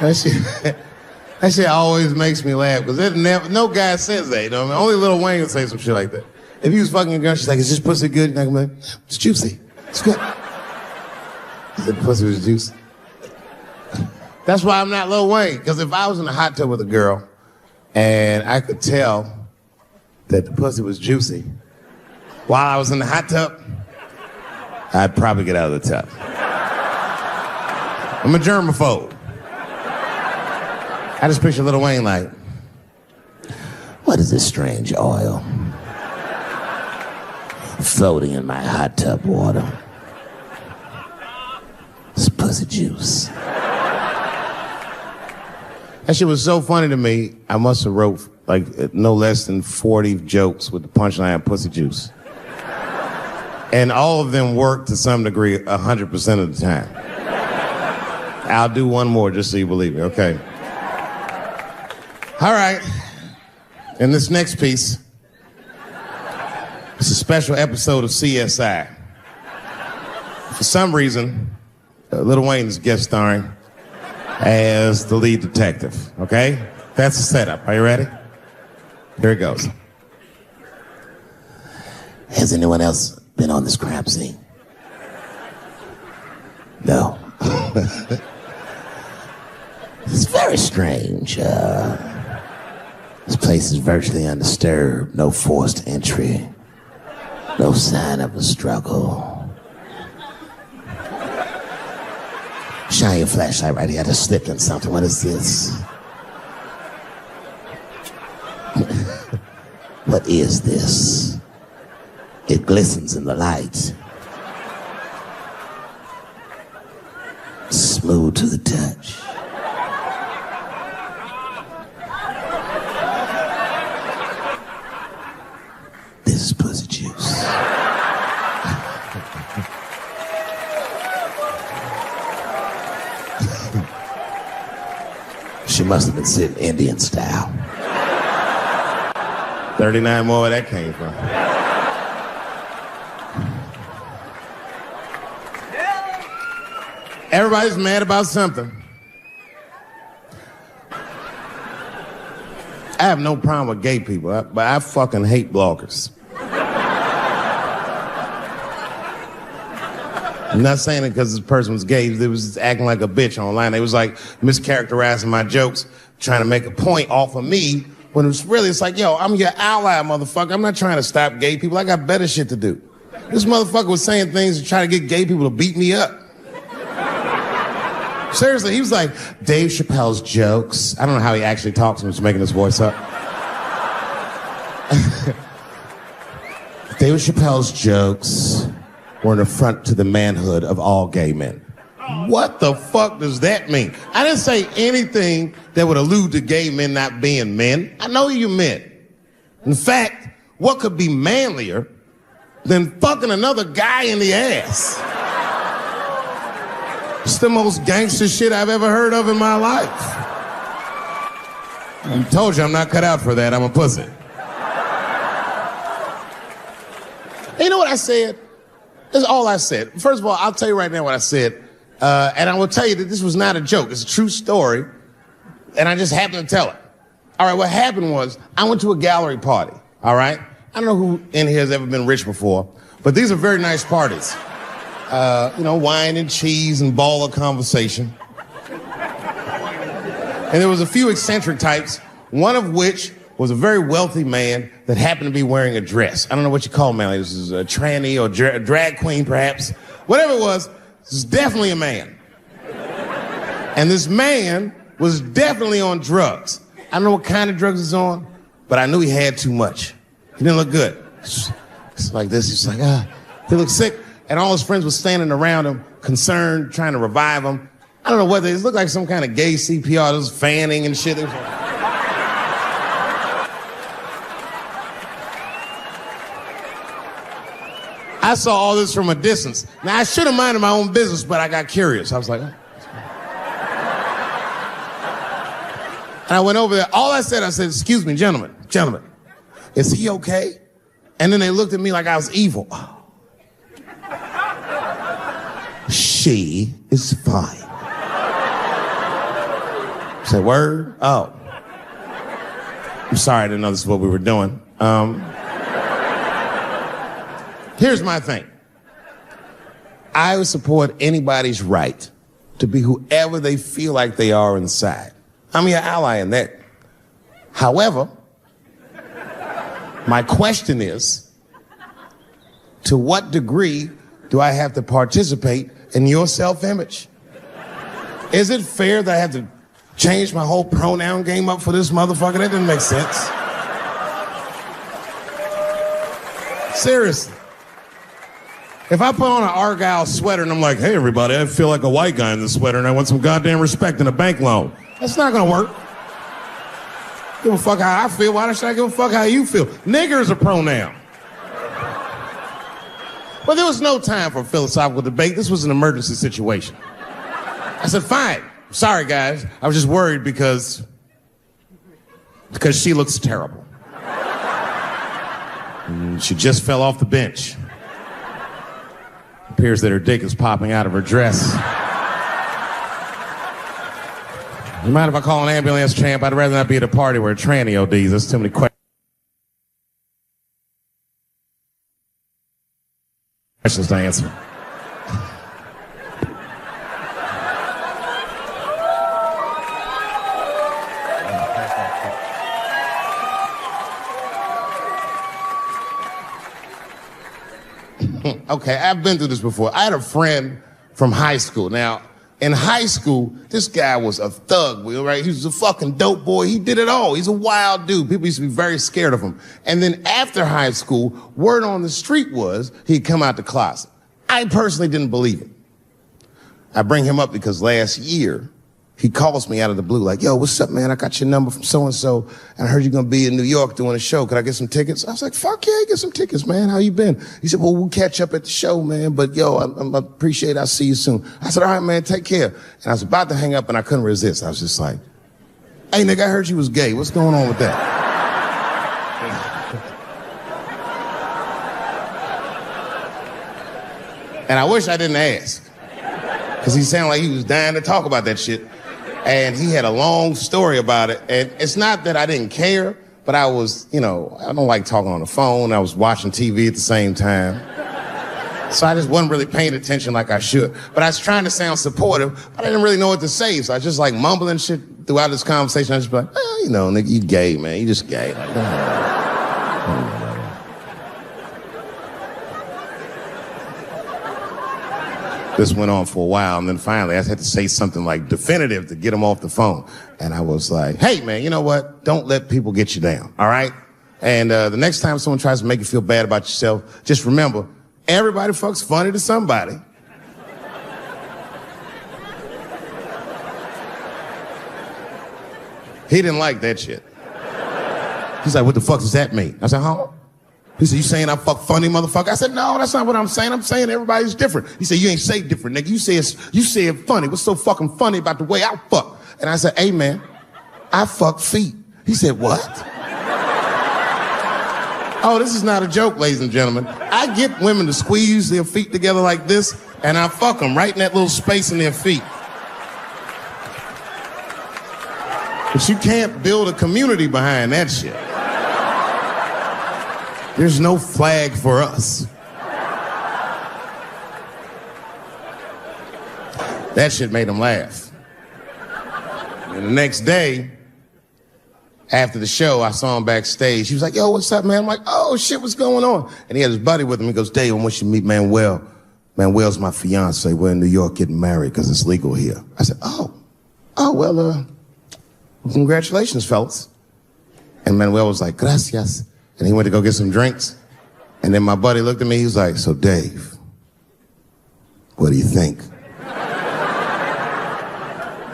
That shit always makes me laugh because no guy says that. You know what I mean? Only Lil Wayne would say some shit like that. If he was fucking a girl, she's like, "Is this pussy good?" And I'm like, "It's juicy. It's good." The pussy was juicy. That's why I'm not Lil Wayne. Because if I was in a hot tub with a girl and I could tell that the pussy was juicy while I was in the hot tub, I'd probably get out of the tub. I'm a germaphobe. I just picture Lil Wayne like, what is this strange oil floating in my hot tub water? It's pussy juice. That shit was so funny to me, I must have wrote like no less than 40 jokes with the punchline pussy juice. And all of them worked to some degree 100% of the time. I'll do one more just so you believe me, okay? All right. In this next piece, it's a special episode of CSI. For some reason, Lil Wayne is guest starring as the lead detective, okay? That's the setup. Are you ready? Here it goes. Has anyone else been on this crime scene? No. It's very strange. This place is virtually undisturbed. No forced entry. No sign of a struggle. Shine your flashlight right here. I just slipped in something. What is this? What is this? It glistens in the light. Smooth to the touch. This is pussy juice. She must have been sitting Indian style. 39 more where that came from. Everybody's mad about something. I have no problem with gay people, but I fucking hate bloggers. I'm not saying it because this person was gay. They was just acting like a bitch online. They was like mischaracterizing my jokes, trying to make a point off of me, when it's really, it's like, yo, I'm your ally, motherfucker. I'm not trying to stop gay people. I got better shit to do. This motherfucker was saying things to try to get gay people to beat me up. Seriously, he was like, Dave Chappelle's jokes. I don't know how he actually talks. I'm just making his voice up. Dave Chappelle's jokes were an affront to the manhood of all gay men. What the fuck does that mean? I didn't say anything that would allude to gay men not being men. I know you meant. In fact, what could be manlier than fucking another guy in the ass? It's the most gangster shit I've ever heard of in my life. I told you I'm not cut out for that. I'm a pussy. You know what I said? That's all I said. First of all, I'll tell you right now what I said. And I will tell you that this was not a joke. It's a true story. And I just happened to tell it. All right, what happened was I went to a gallery party. All right? I don't know who in here has ever been rich before, but these are very nice parties. Wine and cheese and ball of conversation. And there was a few eccentric types, one of which was a very wealthy man that happened to be wearing a dress. I don't know what you call him, man. This is a tranny or a drag queen, perhaps. Whatever it was, this is definitely a man. And this man was definitely on drugs. I don't know what kind of drugs he's on, but I knew he had too much. He didn't look good. It's like this. He's like, he looked sick. And all his friends were standing around him, concerned, trying to revive him. I don't know whether it looked like some kind of gay CPR. There was fanning and shit. I saw all this from a distance. Now, I should have minded my own business, but I got curious. I was like, And I went over there. All I said, excuse me, gentlemen, is he okay? And then they looked at me like I was evil. She is fine. I said, word? Oh. I'm sorry, I didn't know this is what we were doing. Here's my thing. I would support anybody's right to be whoever they feel like they are inside. I'm your ally in that. However, my question is, to what degree do I have to participate in your self-image? Is it fair that I have to change my whole pronoun game up for this motherfucker? That doesn't make sense. Seriously. If I put on an Argyle sweater and I'm like, hey everybody, I feel like a white guy in this sweater and I want some goddamn respect and a bank loan. That's not gonna work. Give a fuck how I feel, why should I give a fuck how you feel? Nigger is a pronoun. But there was no time for a philosophical debate. This was an emergency situation. I said, fine. Sorry, guys. I was just worried because she looks terrible. And she just fell off the bench. Appears that her dick is popping out of her dress. You mind if I call an ambulance, champ? I'd rather not be at a party where a tranny ODs. There's too many questions to answer. Okay, I've been through this before. I had a friend from high school. Now, in high school, this guy was a thug, right? He was a fucking dope boy. He did it all. He's a wild dude. People used to be very scared of him. And then after high school, word on the street was he'd come out the closet. I personally didn't believe it. I bring him up because last year, he calls me out of the blue like, yo, what's up, man? I got your number from so-and-so, and I heard you're going to be in New York doing a show. Could I get some tickets? I was like, fuck yeah, get some tickets, man. How you been? He said, well, we'll catch up at the show, man, but yo, I appreciate it. I'll see you soon. I said, all right, man, take care. And I was about to hang up, and I couldn't resist. I was just like, hey, nigga, I heard you was gay. What's going on with that? And I wish I didn't ask, because he sounded like he was dying to talk about that shit. And he had a long story about it. And it's not that I didn't care, but I was, I don't like talking on the phone. I was watching TV at the same time. So I just wasn't really paying attention like I should. But I was trying to sound supportive, but I didn't really know what to say. So I was just like mumbling shit throughout this conversation. I was just like, nigga, you gay, man. You just gay. Like, This went on for a while, and then finally I had to say something like definitive to get him off the phone. And I was like, hey, man, you know what? Don't let people get you down, all right? And the next time someone tries to make you feel bad about yourself, just remember, everybody fucks funny to somebody. He didn't like that shit. He's like, what the fuck does that mean? I said, huh? He said, you saying I fuck funny, motherfucker? I said, no, that's not what I'm saying. I'm saying everybody's different. He said, you ain't say different, nigga. You said funny. What's so fucking funny about the way I fuck? And I said, hey, man, I fuck feet. He said, what? Oh, this is not a joke, ladies and gentlemen. I get women to squeeze their feet together like this, and I fuck them right in that little space in their feet. But you can't build a community behind that shit. There's no flag for us. That shit made him laugh. And the next day, after the show, I saw him backstage. He was like, yo, what's up, man? I'm like, oh, shit, what's going on? And he had his buddy with him. He goes, Dave, I want you to meet Manuel. Manuel's my fiance. We're in New York getting married because it's legal here. I said, well, congratulations, fellas. And Manuel was like, gracias. And he went to go get some drinks. And then my buddy looked at me, he was like, so Dave, what do you think?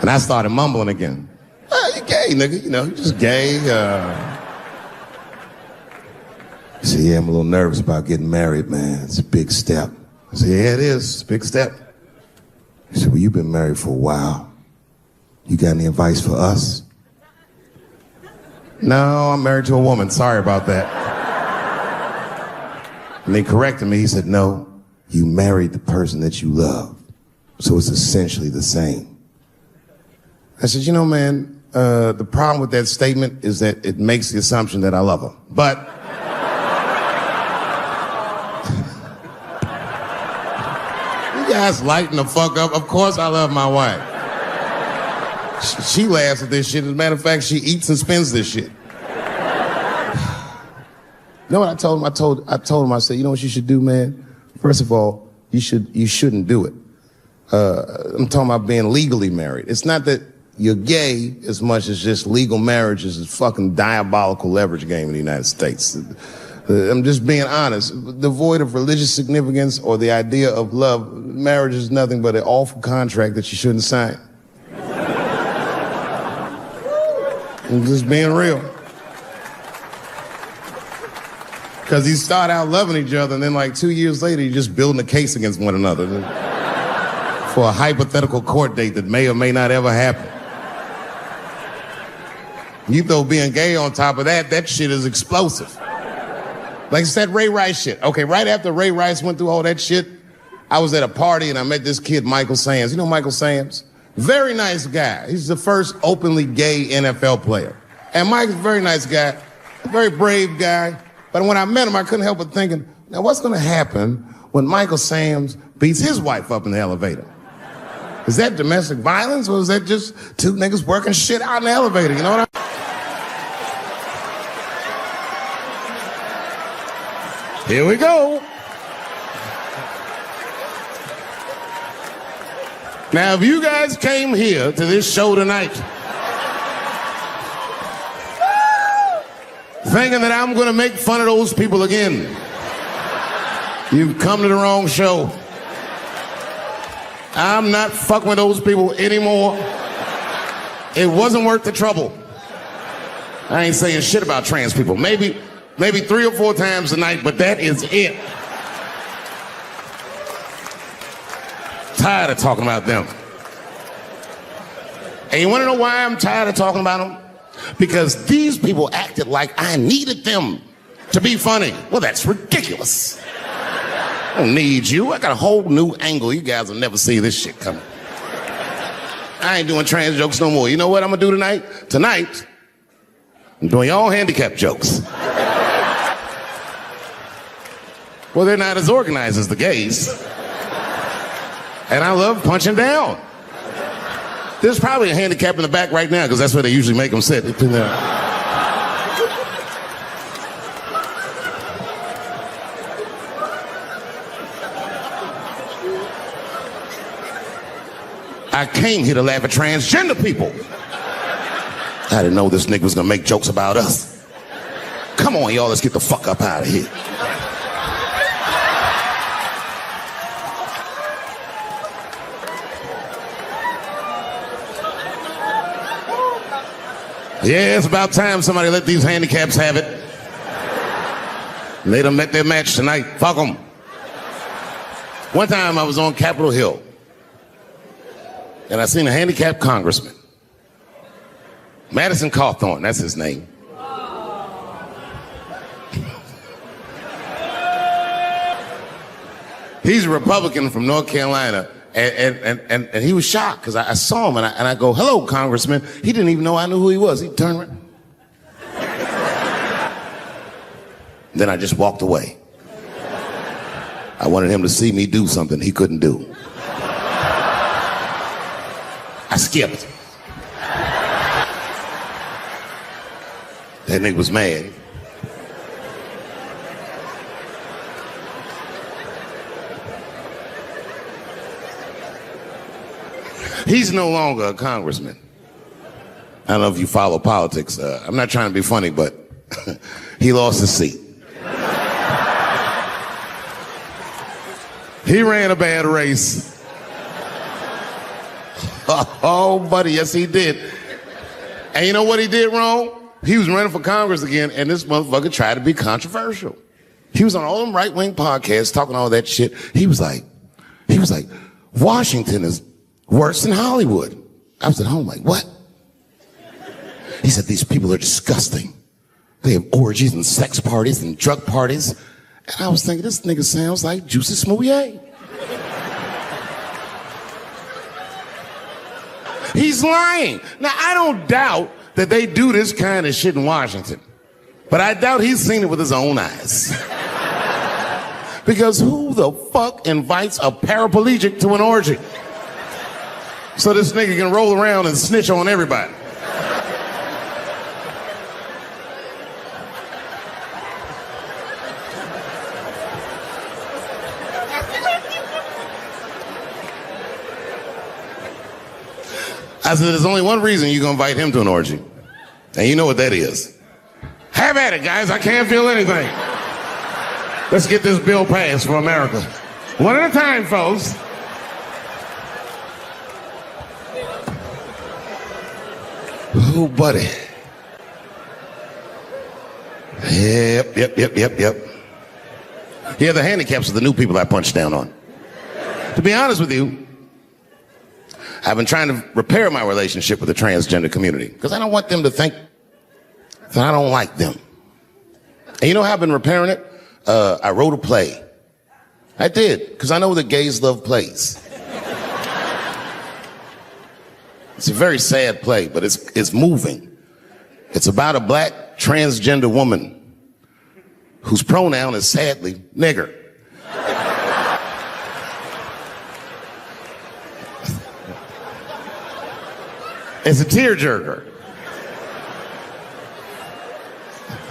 And I started mumbling again. Oh, you gay, nigga, you just gay. He said, yeah, I'm a little nervous about getting married, man. It's a big step. I said, yeah, it is. It's a big step. He said, well, you've been married for a while. You got any advice for us? No, I'm married to a woman. Sorry about that. And they corrected me. He said, no, you married the person that you love. So it's essentially the same. I said, man,
The problem with that statement is that it makes the assumption that I love her. But you guys lighten the fuck up. Of course I love my wife. She laughs at this shit. As a matter of fact, she eats and spends this shit. You know what I told him? I told him, I said, you know what you should do, man? First of all, you shouldn't do it. I'm talking about being legally married. It's not that you're gay as much as just legal marriage is a fucking diabolical leverage game in the United States. I'm just being honest. Devoid of religious significance or the idea of love, marriage is nothing but an awful contract that you shouldn't sign. I'm just being real. Because you start out loving each other, and then like 2 years later, you're just building a case against one another for a hypothetical court date that may or may not ever happen. You throw being gay on top of that, that shit is explosive. Like it's that Ray Rice shit. Okay, right after Ray Rice went through all that shit, I was at a party and I met this kid, Michael Samms. You know Michael Samms? Very nice guy. He's the first openly gay NFL player. And Mike's a very nice guy, a very brave guy. But when I met him, I couldn't help but thinking, now what's going to happen when Michael Samms beats his wife up in the elevator? Is that domestic violence, or is that just two niggas working shit out in the elevator? You know what Here we go. Now, if you guys came here to this show tonight thinking that I'm going to make fun of those people again, you've come to the wrong show. I'm not fucking with those people anymore. It wasn't worth the trouble. I ain't saying shit about trans people. Maybe 3 or 4 times a night, but that is it. Tired of talking about them. And you want to know why I'm tired of talking about them? Because these people acted like I needed them to be funny. Well, that's ridiculous. I don't need you. I got a whole new angle. You guys will never see this shit coming. I ain't doing trans jokes no more. You know what I'm gonna do tonight? Tonight, I'm doing all handicap jokes. Well, they're not as organized as the gays. And I love punching down. There's probably a handicap in the back right now because that's where they usually make them sit. I came here to laugh at transgender people. I didn't know this nigga was gonna make jokes about us. Come on, y'all, let's get the fuck up out of here. Yeah, it's about time somebody let these handicaps have it. They done met their match tonight. Fuck them. One time I was on Capitol Hill, and I seen a handicapped congressman. Madison Cawthorn, that's his name. He's a Republican from North Carolina. And he was shocked because I saw him and I go, hello, Congressman. He didn't even know I knew who he was. He turned around. Then I just walked away. I wanted him to see me do something he couldn't do. I skipped. That nigga was mad. He's no longer a congressman. I don't know if you follow politics. I'm not trying to be funny, but he lost his seat. He ran a bad race. Oh, buddy, yes, he did. And you know what he did wrong? He was running for Congress again, and this motherfucker tried to be controversial. He was on all them right-wing podcasts talking all that shit. He was like, Washington is worse than Hollywood. I was at home like, what? He said, these people are disgusting. They have orgies and sex parties and drug parties. And I was thinking, this nigga sounds like Juicy Smouye. He He's lying. Now, I don't doubt that they do this kind of shit in Washington, but I doubt he's seen it with his own eyes. Because who the fuck invites a paraplegic to an orgy? So this nigga can roll around and snitch on everybody. I said, there's only one reason you're gonna invite him to an orgy. And you know what that is. Have at it, guys. I can't feel anything. Let's get this bill passed for America. One at a time, folks. Oh, buddy. Yep. Yeah, the handicaps are the new people I punch down on. To be honest with you, I've been trying to repair my relationship with the transgender community because I don't want them to think that I don't like them. And you know how I've been repairing it? I wrote a play. I did, because I know that gays love plays. It's a very sad play, but it's moving. It's about a black transgender woman whose pronoun is sadly nigger. It's a tearjerker.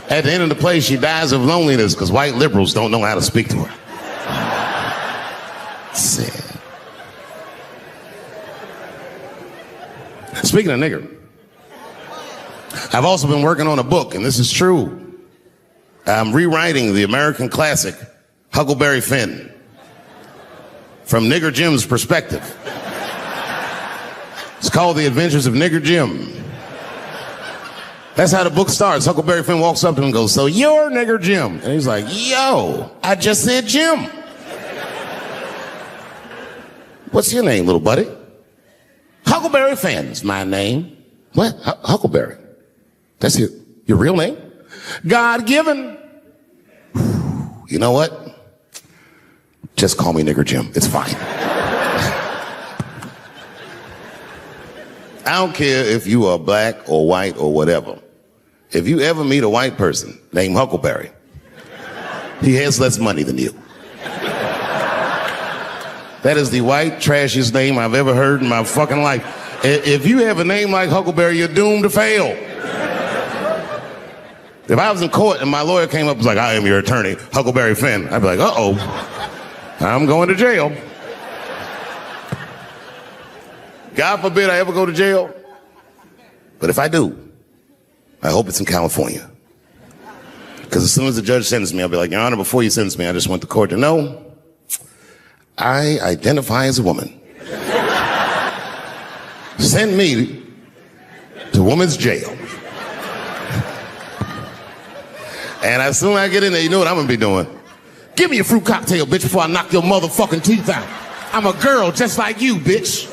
At the end of the play, she dies of loneliness because white liberals don't know how to speak to her. Sad. Speaking of nigger, I've also been working on a book, and this is true. I'm rewriting the American classic, Huckleberry Finn, from Nigger Jim's perspective. It's called The Adventures of Nigger Jim. That's how the book starts. Huckleberry Finn walks up to him and goes, "So you're Nigger Jim?" And he's like, "Yo, I just said Jim." "What's your name, little buddy?" "Huckleberry Finn's my name." "What? Huckleberry? That's your real name?" "God-given." You know what? Just call me Nigger Jim. It's fine. I don't care if you are black or white or whatever. If you ever meet a white person named Huckleberry, he has less money than you. That is the white, trashiest name I've ever heard in my fucking life. If you have a name like Huckleberry, you're doomed to fail. If I was in court and my lawyer came up and was like, "I am your attorney, Huckleberry Finn," I'd be like, "Uh-oh, I'm going to jail." God forbid I ever go to jail. But if I do, I hope it's in California. Because as soon as the judge sentenced me, I'll be like, "Your Honor, before you sentenced me, I just want the court to know I identify as a woman. Send me to women's jail." And as soon as I get in there, you know what I'm going to be doing? "Give me a fruit cocktail, bitch, before I knock your motherfucking teeth out. I'm a girl just like you, bitch.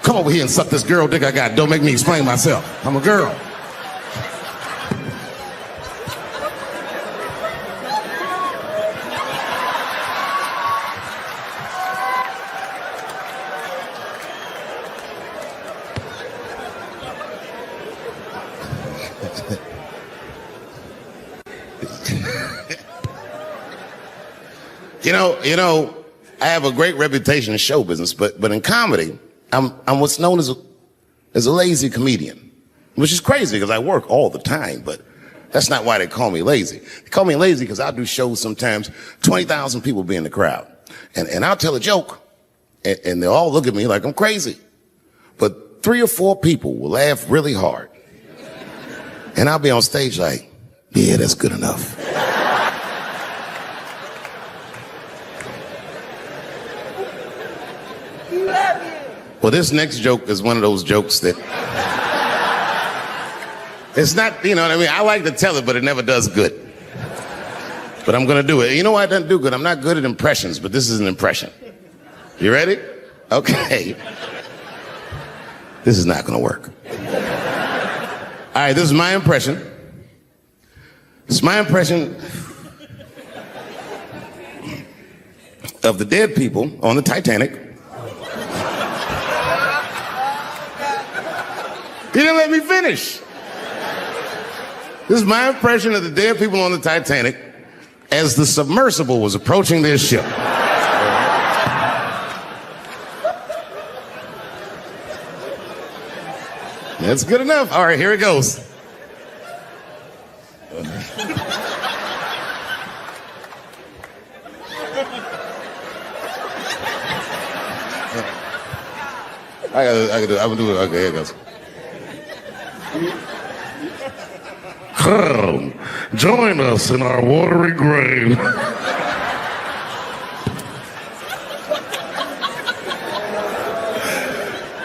Come over here and suck this girl dick I got. Don't make me explain myself. I'm a girl." You know, I have a great reputation in show business, but in comedy, I'm what's known as a lazy comedian, which is crazy because I work all the time, but that's not why they call me lazy. They call me lazy because I do shows sometimes, 20,000 people be in the crowd, and I'll tell a joke, and they'll all look at me like I'm crazy, but 3 or 4 people will laugh really hard, and I'll be on stage like, "Yeah, that's good enough." Well, this next joke is one of those jokes that it's not, you know what I mean? I like to tell it, but it never does good. But I'm gonna do it. You know why it doesn't do good? I'm not good at impressions, but this is an impression. You ready? Okay. This is not gonna work. All right, this is my impression. It's my impression of the dead people on the Titanic. He didn't let me finish. This is my impression of the dead people on the Titanic as the submersible was approaching their ship. That's good enough. All right, here it goes. I'm gonna do it. Okay, here it goes. Come, join us in our watery grave.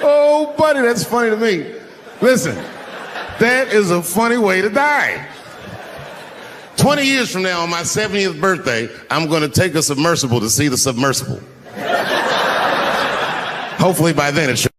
Oh, buddy, that's funny to me. Listen, that is a funny way to die. 20 years from now, on my 70th birthday, I'm going to take a submersible to see the submersible. Hopefully by then it should.